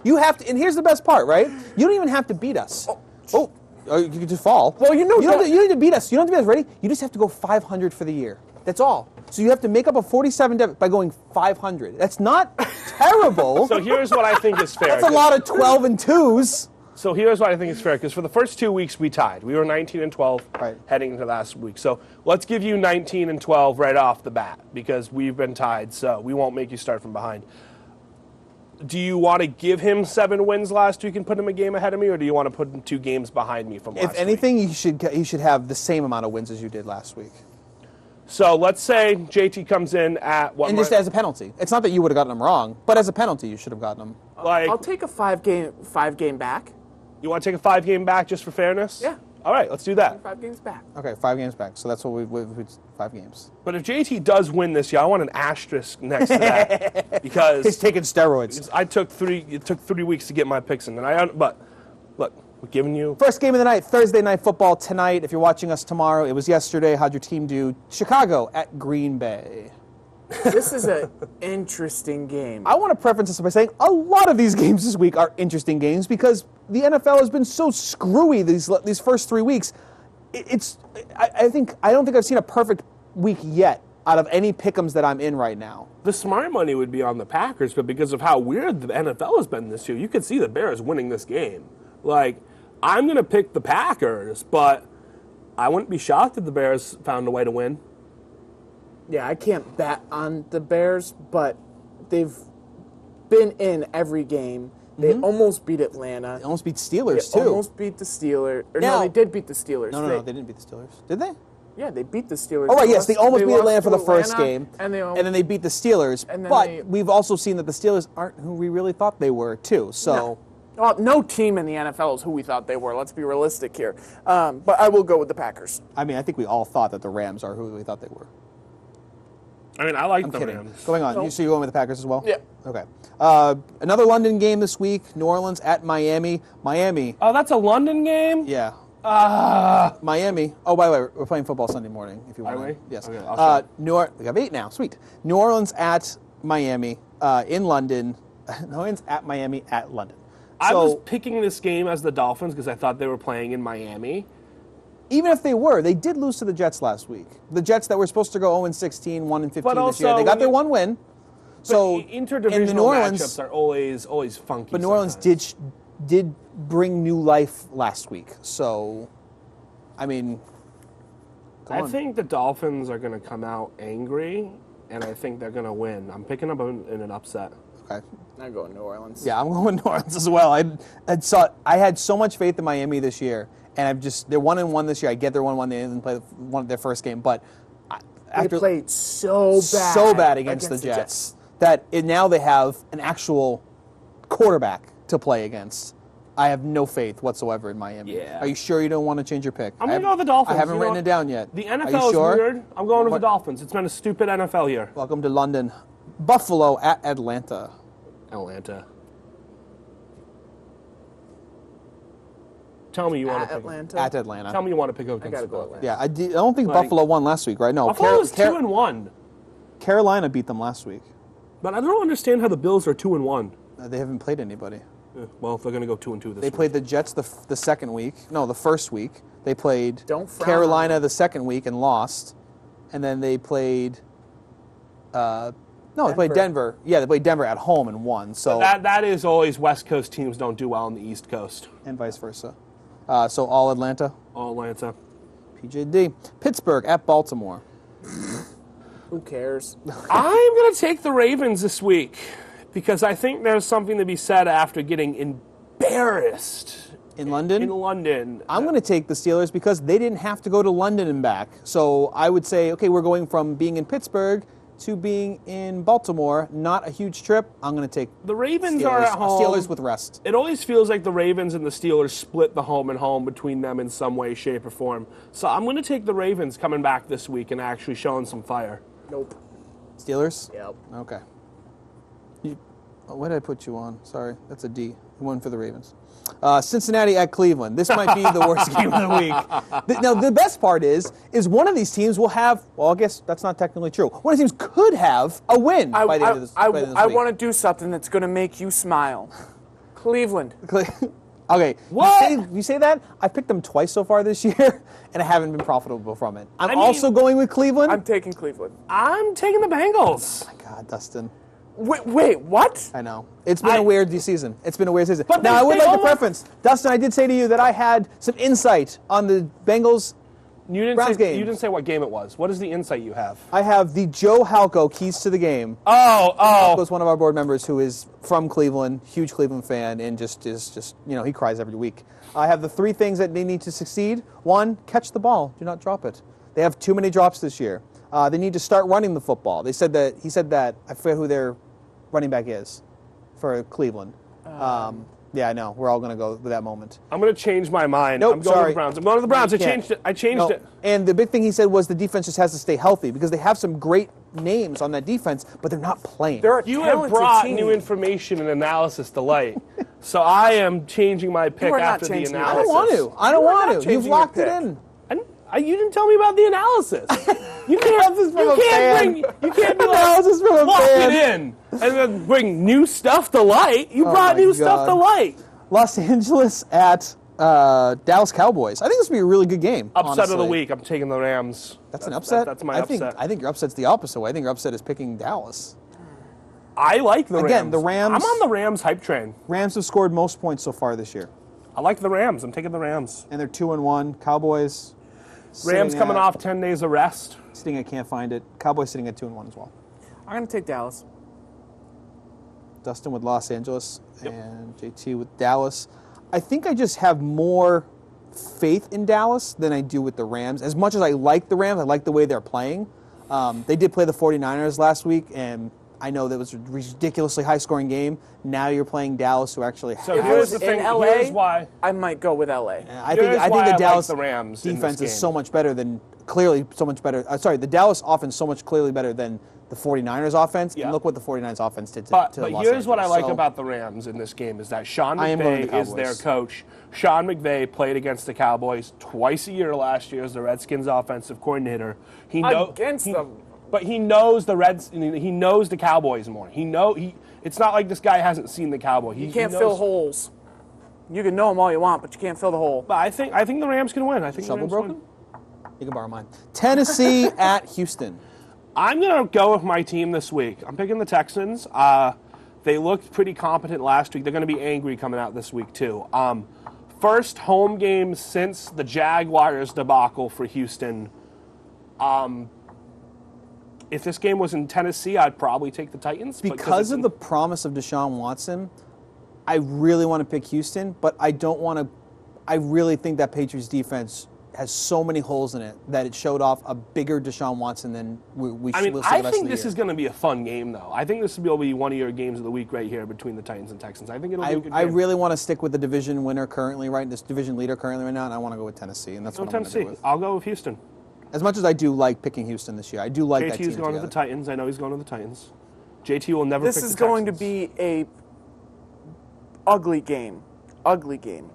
You have to, and here's the best part, right? You don't even have to beat us. You can just fall. Well, you don't need to beat us. You don't have to beat us. Ready? You just have to go 500 for the year. That's all. So you have to make up a 47 deficit by going 500. That's not terrible. So here's what I think is fair. That's a lot of 12 and 2s. So here's what I think is fair, because for the first 2 weeks we tied. We were 19 and 12 heading into last week. So let's give you 19 and 12 right off the bat, because we've been tied, so we won't make you start from behind. Do you want to give him 7 wins last week and put him a game ahead of me, or do you want to put him 2 games behind me from last week? If anything, you should have the same amount of wins as you did last week. So let's say JT comes in at what? And just as a penalty. It's not that you would have gotten him wrong, but as a penalty, you should have gotten him. I'll take a 5 game back. You want to take a 5 game back just for fairness? Yeah. All right, let's do that. 5 games back. Okay, 5 games back. So that's what we 5 games. But if JT does win this year, I want an asterisk next to that because he's taking steroids. I took 3. It took 3 weeks to get my picks in, but look, we're giving you first game of the night, Thursday Night Football tonight. If you're watching us tomorrow, it was yesterday. How'd your team do? Chicago at Green Bay. This is an interesting game. I want to preface this by saying a lot of these games this week are interesting games because the NFL has been so screwy these first 3 weeks. I don't think I've seen a perfect week yet out of any pick'ems that I'm in right now. The smart money would be on the Packers, but because of how weird the NFL has been this year, you could see the Bears winning this game. I'm going to pick the Packers, but I wouldn't be shocked if the Bears found a way to win. Yeah, I can't bet on the Bears, but they've been in every game. They almost beat Atlanta. They almost beat Steelers, too. They almost beat the Steelers. No, they did beat the Steelers. No, they didn't beat the Steelers. Did they? Yeah, they beat the Steelers. Oh, right, yes, they almost beat Atlanta for the first game. And then they beat the Steelers. But we've also seen that the Steelers aren't who we really thought they were, too. So. No. Well, no team in the NFL is who we thought they were. Let's be realistic here. But I will go with the Packers. I mean, I think we all thought that the Rams are who we thought they were. I mean, I like the Rams. Going on. So you're going with the Packers as well? Yeah. Okay. Another London game this week. New Orleans at Miami. Miami. Oh, that's a London game? Yeah. Miami. Oh, by the way, we're playing football Sunday morning. If you want. Are we? Yes. Okay, we have 8 now. Sweet. New Orleans at Miami in London. New Orleans at Miami at London. I So was picking this game as the Dolphins because I thought they were playing in Miami. even if they did lose to the Jets last week. The Jets that were supposed to go 0-16, 1-15 this also, year. They got their one win. So Interdivisional in New Orleans, matchups are always funky. but New Orleans did bring new life last week. So, I mean, I think the Dolphins are going to come out angry, and I think they're going to win. I'm picking up in an upset. okay. I go New Orleans. Yeah, I'm going New Orleans as well. I had so much faith in Miami this year, and they're 1-1 this year. I get they're 1-1. They didn't play their first game, but They played so bad against the Jets that now they have an actual quarterback to play against. I have no faith whatsoever in Miami. Yeah. Are you sure you don't want to change your pick? I'm going to go with the Dolphins. I haven't You know written what? it down yet. The Are NFL you is sure? weird. I'm going with What? the Dolphins. It's been a stupid NFL year. Welcome to London. Buffalo at Atlanta. Atlanta. Tell me you want to pick Atlanta. At Atlanta. Tell me you want to pick against I gotta the go Dolphins. Atlanta. Yeah, I don't think Like- Buffalo won last week, right? No. Buffalo was 2-1, Carolina beat them last week. but I don't understand how the Bills are 2-1. They haven't played anybody. Well, if they're going to go 2-2 this They week. played the Jets the second week. No, the first week. They played Don't frown Carolina on the second week and lost. And then they played they played Denver. Yeah, they played Denver at home and won. So That is always West Coast teams don't do well on the East Coast. and vice versa. So all Atlanta. All Atlanta. PJD. Pittsburgh at Baltimore. Who cares? I'm going to take the Ravens this week because I think there's something to be said after getting embarrassed In London? in London. I'm going to take the Steelers because they didn't have to go to London and back. So I would say, okay, we're going from being in Pittsburgh to being in Baltimore. Not a huge trip. I'm going to take The Ravens Steelers, are at home. Steelers with rest. It always feels like the Ravens and the Steelers split the home and home between them in some way, shape, or form. So I'm going to take the Ravens coming back this week and actually showing some fire. Nope. Steelers? Yep. Okay. What did I put you on? Sorry, that's a D. One for the Ravens. Cincinnati at Cleveland. This might be the worst game of the week. Now, the best part is one of these teams will have, well, I guess that's not technically true. One of these teams could have a win by the end of this I week. want to do something that's going to make you smile. Cleveland. Okay. What? You say that? I've picked them twice so far this year, and I haven't been profitable from it. I'm I mean, also going with Cleveland. I'm taking Cleveland. I'm taking the Bengals. Oh my God, Dustin. Wait, what? I know. It's been a weird season. It's been a weird season. But Now, they- I would they like to almost- preference. Dustin, I did say to you that I had some insight on the Bengals. You didn't Browns say games. you didn't say what game it was. What is the insight you have? I have the Joe Halco keys to the game. Oh. Was one of our board members who is from Cleveland, huge Cleveland fan, and just he cries every week. I have the three things that they need to succeed. One, catch the ball. Do not drop it. They have too many drops this year. They need to start running the football. He said that I forget who their running back is for Cleveland. Yeah, I know. We're all going to go with that moment. I'm going to change my mind. Nope, I'm going sorry. to the Browns. I'm going to the Browns. You can't. I changed No. it. And the big thing he said was the defense just has to stay healthy because they have some great names on that defense, but they're not playing. They're a You have talented brought team. new information and analysis to light. So I am changing my pick You are not after the changing your I analysis. don't want to. I don't You are want not to. You've changing your locked it pick. in. You didn't tell me about the analysis. You can't. Analysis from a fan. You can't be Analysis from a lock fan. it in and then bring new stuff to light. You brought my new stuff to God. light. Los Angeles at Dallas Cowboys. I think this will be a really good game. Upset of the honestly. week. I'm taking the Rams. That's an upset. That's my I upset. think your upset's the opposite way. I think your upset is picking Dallas. I like the Rams. Again, the Rams- I'm on the Rams hype train. Rams have scored most points so far this year, I like the Rams. I'm taking the Rams. and they're 2-1. Cowboys. Rams sitting coming at- off 10 days of rest. Sitting at can't find it. Cowboys sitting at 2-1 as well. I'm going to take Dallas. Dustin with Los Angeles and JT with Dallas. I think I just have more faith in Dallas than I do with the Rams. As much as I like the Rams, I like the way they're playing. They did play the 49ers last week, and I know that was a ridiculously high-scoring game. Now you're playing Dallas, who actually So If it here's was the thing. in LA, Here's why. I might go with LA. I Here's think why I the like Dallas the Rams in this defense is game. so much better than the Dallas offense so much clearly better than the 49ers offense. Yeah. And look what the 49ers offense did to But Los here's what I Angeles. like So, about the Rams in this game is that Sean I am going with the McVay is their Cowboys. coach. Sean McVay played against the Cowboys twice a year last year as the Redskins offensive coordinator. He Against them. But he knows the Reds. He knows the Cowboys more. It's not like this guy hasn't seen the Cowboys. You can't fill holes. You can know them all you want, but you can't fill the hole. But I think the Rams can win. I think Shovel the Rams broken? win. You can borrow mine. Tennessee at Houston. I'm going to go with my team this week. I'm picking the Texans. They looked pretty competent last week. They're going to be angry coming out this week, too. First home game since the Jaguars debacle for Houston. If this game was in Tennessee, I'd probably take the Titans. Because of the promise of Deshaun Watson, I really want to pick Houston, but I don't want to. I really think that Patriots defense has so many holes in it that it showed off a bigger Deshaun Watson than we should. I think this is going to be a fun game, though. I think this will be one of your games of the week right here between the Titans and Texans. I think it'll be a good game. I really want to stick with the division winner currently, right? This division leader currently right now, and I want to go with Tennessee, and that's what I'm going to do with. I'll go with Houston. As much as I do like picking Houston this year, I do like that team JT's going to the Titans. I know he's going to the Titans. JT will never pick the Texans. This is going to be a ugly game. Ugly game.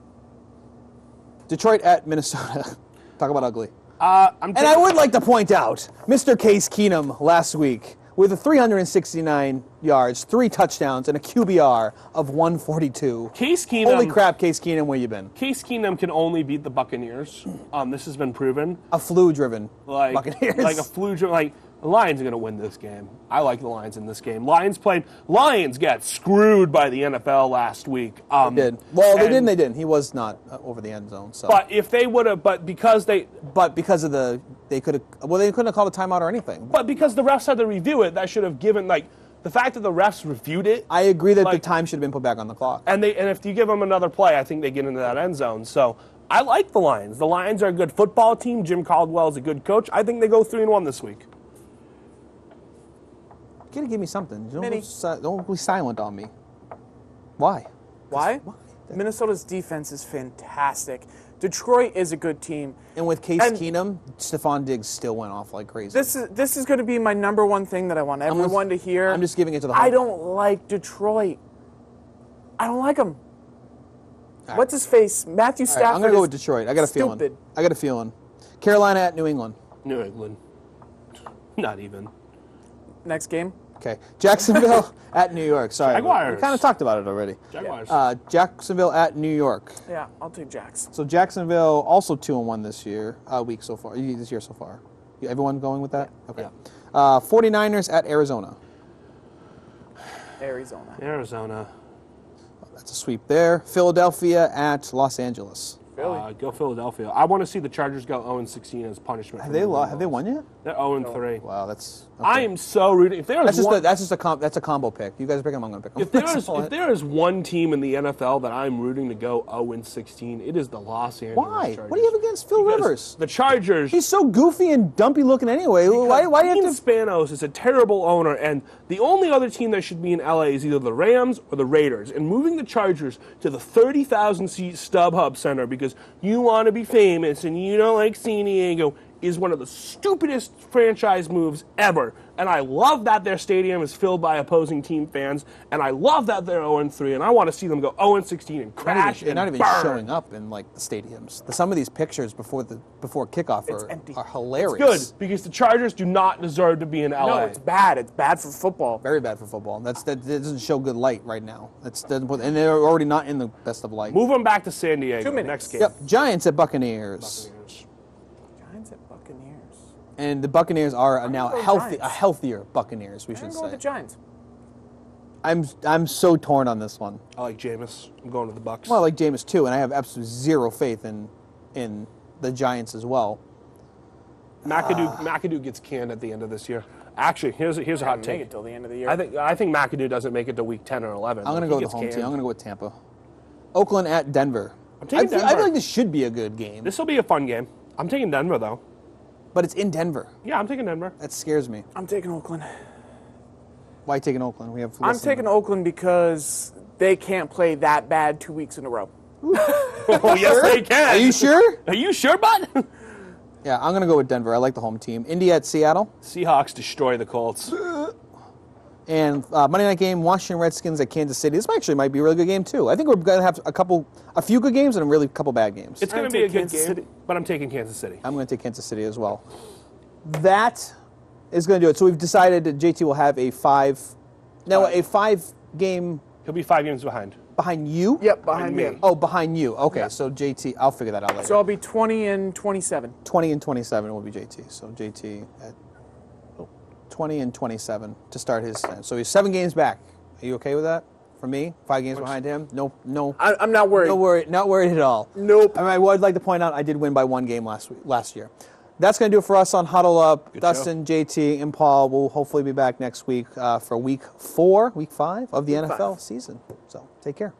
Detroit at Minnesota. Talk about ugly. And I would like to point out, Mr. Case Keenum last week with 369 yards, 3 touchdowns, and a QBR of 142. Case Keenum. Holy crap, Case Keenum, where you been? Case Keenum can only beat the Buccaneers. This has been proven. A flu-driven Buccaneers. Like a flu-driven. Like the Lions are going to win this game. I like the Lions in this game. Lions got screwed by the NFL last week. They did. Well, they didn't. He was not over the end zone. So. But if they would have, because of the, they could have. Well, they couldn't have called a timeout or anything. But because the refs had to review it, that should have given the fact that the refs reviewed it. I agree that the time should have been put back on the clock. And if you give them another play, I think they get into that end zone. So I like the Lions. The Lions are a good football team. Jim Caldwell is a good coach. I think they go 3-1 this week. You gotta give me something. Don't be silent on me. Why? Why? Minnesota's defense is fantastic. Detroit is a good team. And with Case Keenum, Stephon Diggs still went off like crazy. This is going to be my number one thing that I want everyone to hear. I'm just giving it to the home. I don't like Detroit. I don't like them. Right. What's his face? Matthew Stafford. Right, I'm going to go with Detroit. I got a feeling. I got a feeling. Carolina at New England. New England. Not even. Next game. Okay. Jacksonville at New York. Sorry. Jaguars. We kind of talked about it already. Jaguars. Jacksonville at New York. Yeah, I'll take Jacks. So Jacksonville also 2-1 this year. This year so far. Everyone going with that? Okay. Yeah. 49ers at Arizona. Arizona. That's a sweep there. Philadelphia at Los Angeles. Go Philadelphia. I want to see the Chargers go 0-16 as punishment. Have they won yet? They're 0-3. Wow, that's. Okay. I am so rooting. If that's a combo pick. You guys are picking them. I'm going to pick them. If there is one team in the NFL that I'm rooting to go 0-16, it is the Los Angeles Chargers. What do you have against Phil Rivers? The Chargers. He's so goofy and dumpy looking anyway. Why do you have to? Spanos is a terrible owner, and the only other team that should be in LA is either the Rams or the Raiders. And moving the Chargers to the 30,000-seat StubHub Center because you want to be famous and you don't like San Diego is one of the stupidest franchise moves ever. And I love that their stadium is filled by opposing team fans, and I love that they're 0-3, and I want to see them go 0-16 and crash and not even burn. showing up in the stadiums. Some of these pictures before kickoff are hilarious. It's good because the Chargers do not deserve to be in LA. No, it's bad. It's bad for football. Very bad for football. That doesn't show good light right now. And they're already not in the best of light. Move them back to San Diego. 2 minutes. Next game. Yep. Giants at Buccaneers. Giants at Buccaneers. And the Buccaneers are now a healthier Buccaneers, we should say. I'm going with the Giants. I'm so torn on this one. I like Jameis. I'm going to the Bucs. Well, I like Jameis too, and I have absolutely zero faith in the Giants as well. McAdoo gets canned at the end of this year. Actually, here's a hot take. Make it till the end of the year. I think McAdoo doesn't make it to week 10 or 11. I'm going to go with the home team. I'm going to go with Tampa. Oakland at Denver. I'm taking Denver. I feel like this should be a good game. This will be a fun game. I'm taking Denver, though. But it's in Denver. Yeah, I'm taking Denver. That scares me. I'm taking Oakland. Why taking Oakland? I'm taking Oakland because they can't play that bad 2 weeks in a row. Oh, yes, they can. Are you sure? Are you sure, bud? Yeah, I'm going to go with Denver. I like the home team. Indy at Seattle. Seahawks destroy the Colts. And Monday night game, Washington Redskins at Kansas City. This actually might be a really good game, too. I think we're going to have a few good games and a couple bad games. It's going to be a good game, but I'm taking Kansas City. I'm going to take Kansas City as well. That is going to do it. So we've decided that JT will have a 5-game He'll be 5 games behind. behind you? Yep, behind me. him. Oh, behind you. Okay, Yeah. so JT, I'll figure that out later. So I'll be 20 and 27. 20 and 27 will be JT. So JT at 20 and 27 to start his stand. So he's 7 games back. Are you okay with that? For me, 5 games behind him. No. I'm not worried. Not worried at all. Nope. I mean, I would like to point out I did win by 1 game last year. That's going to do it for us on Huddle Up. Good Dustin, JT, and Paul will hopefully be back next week for week 5 of the NFL season. So take care.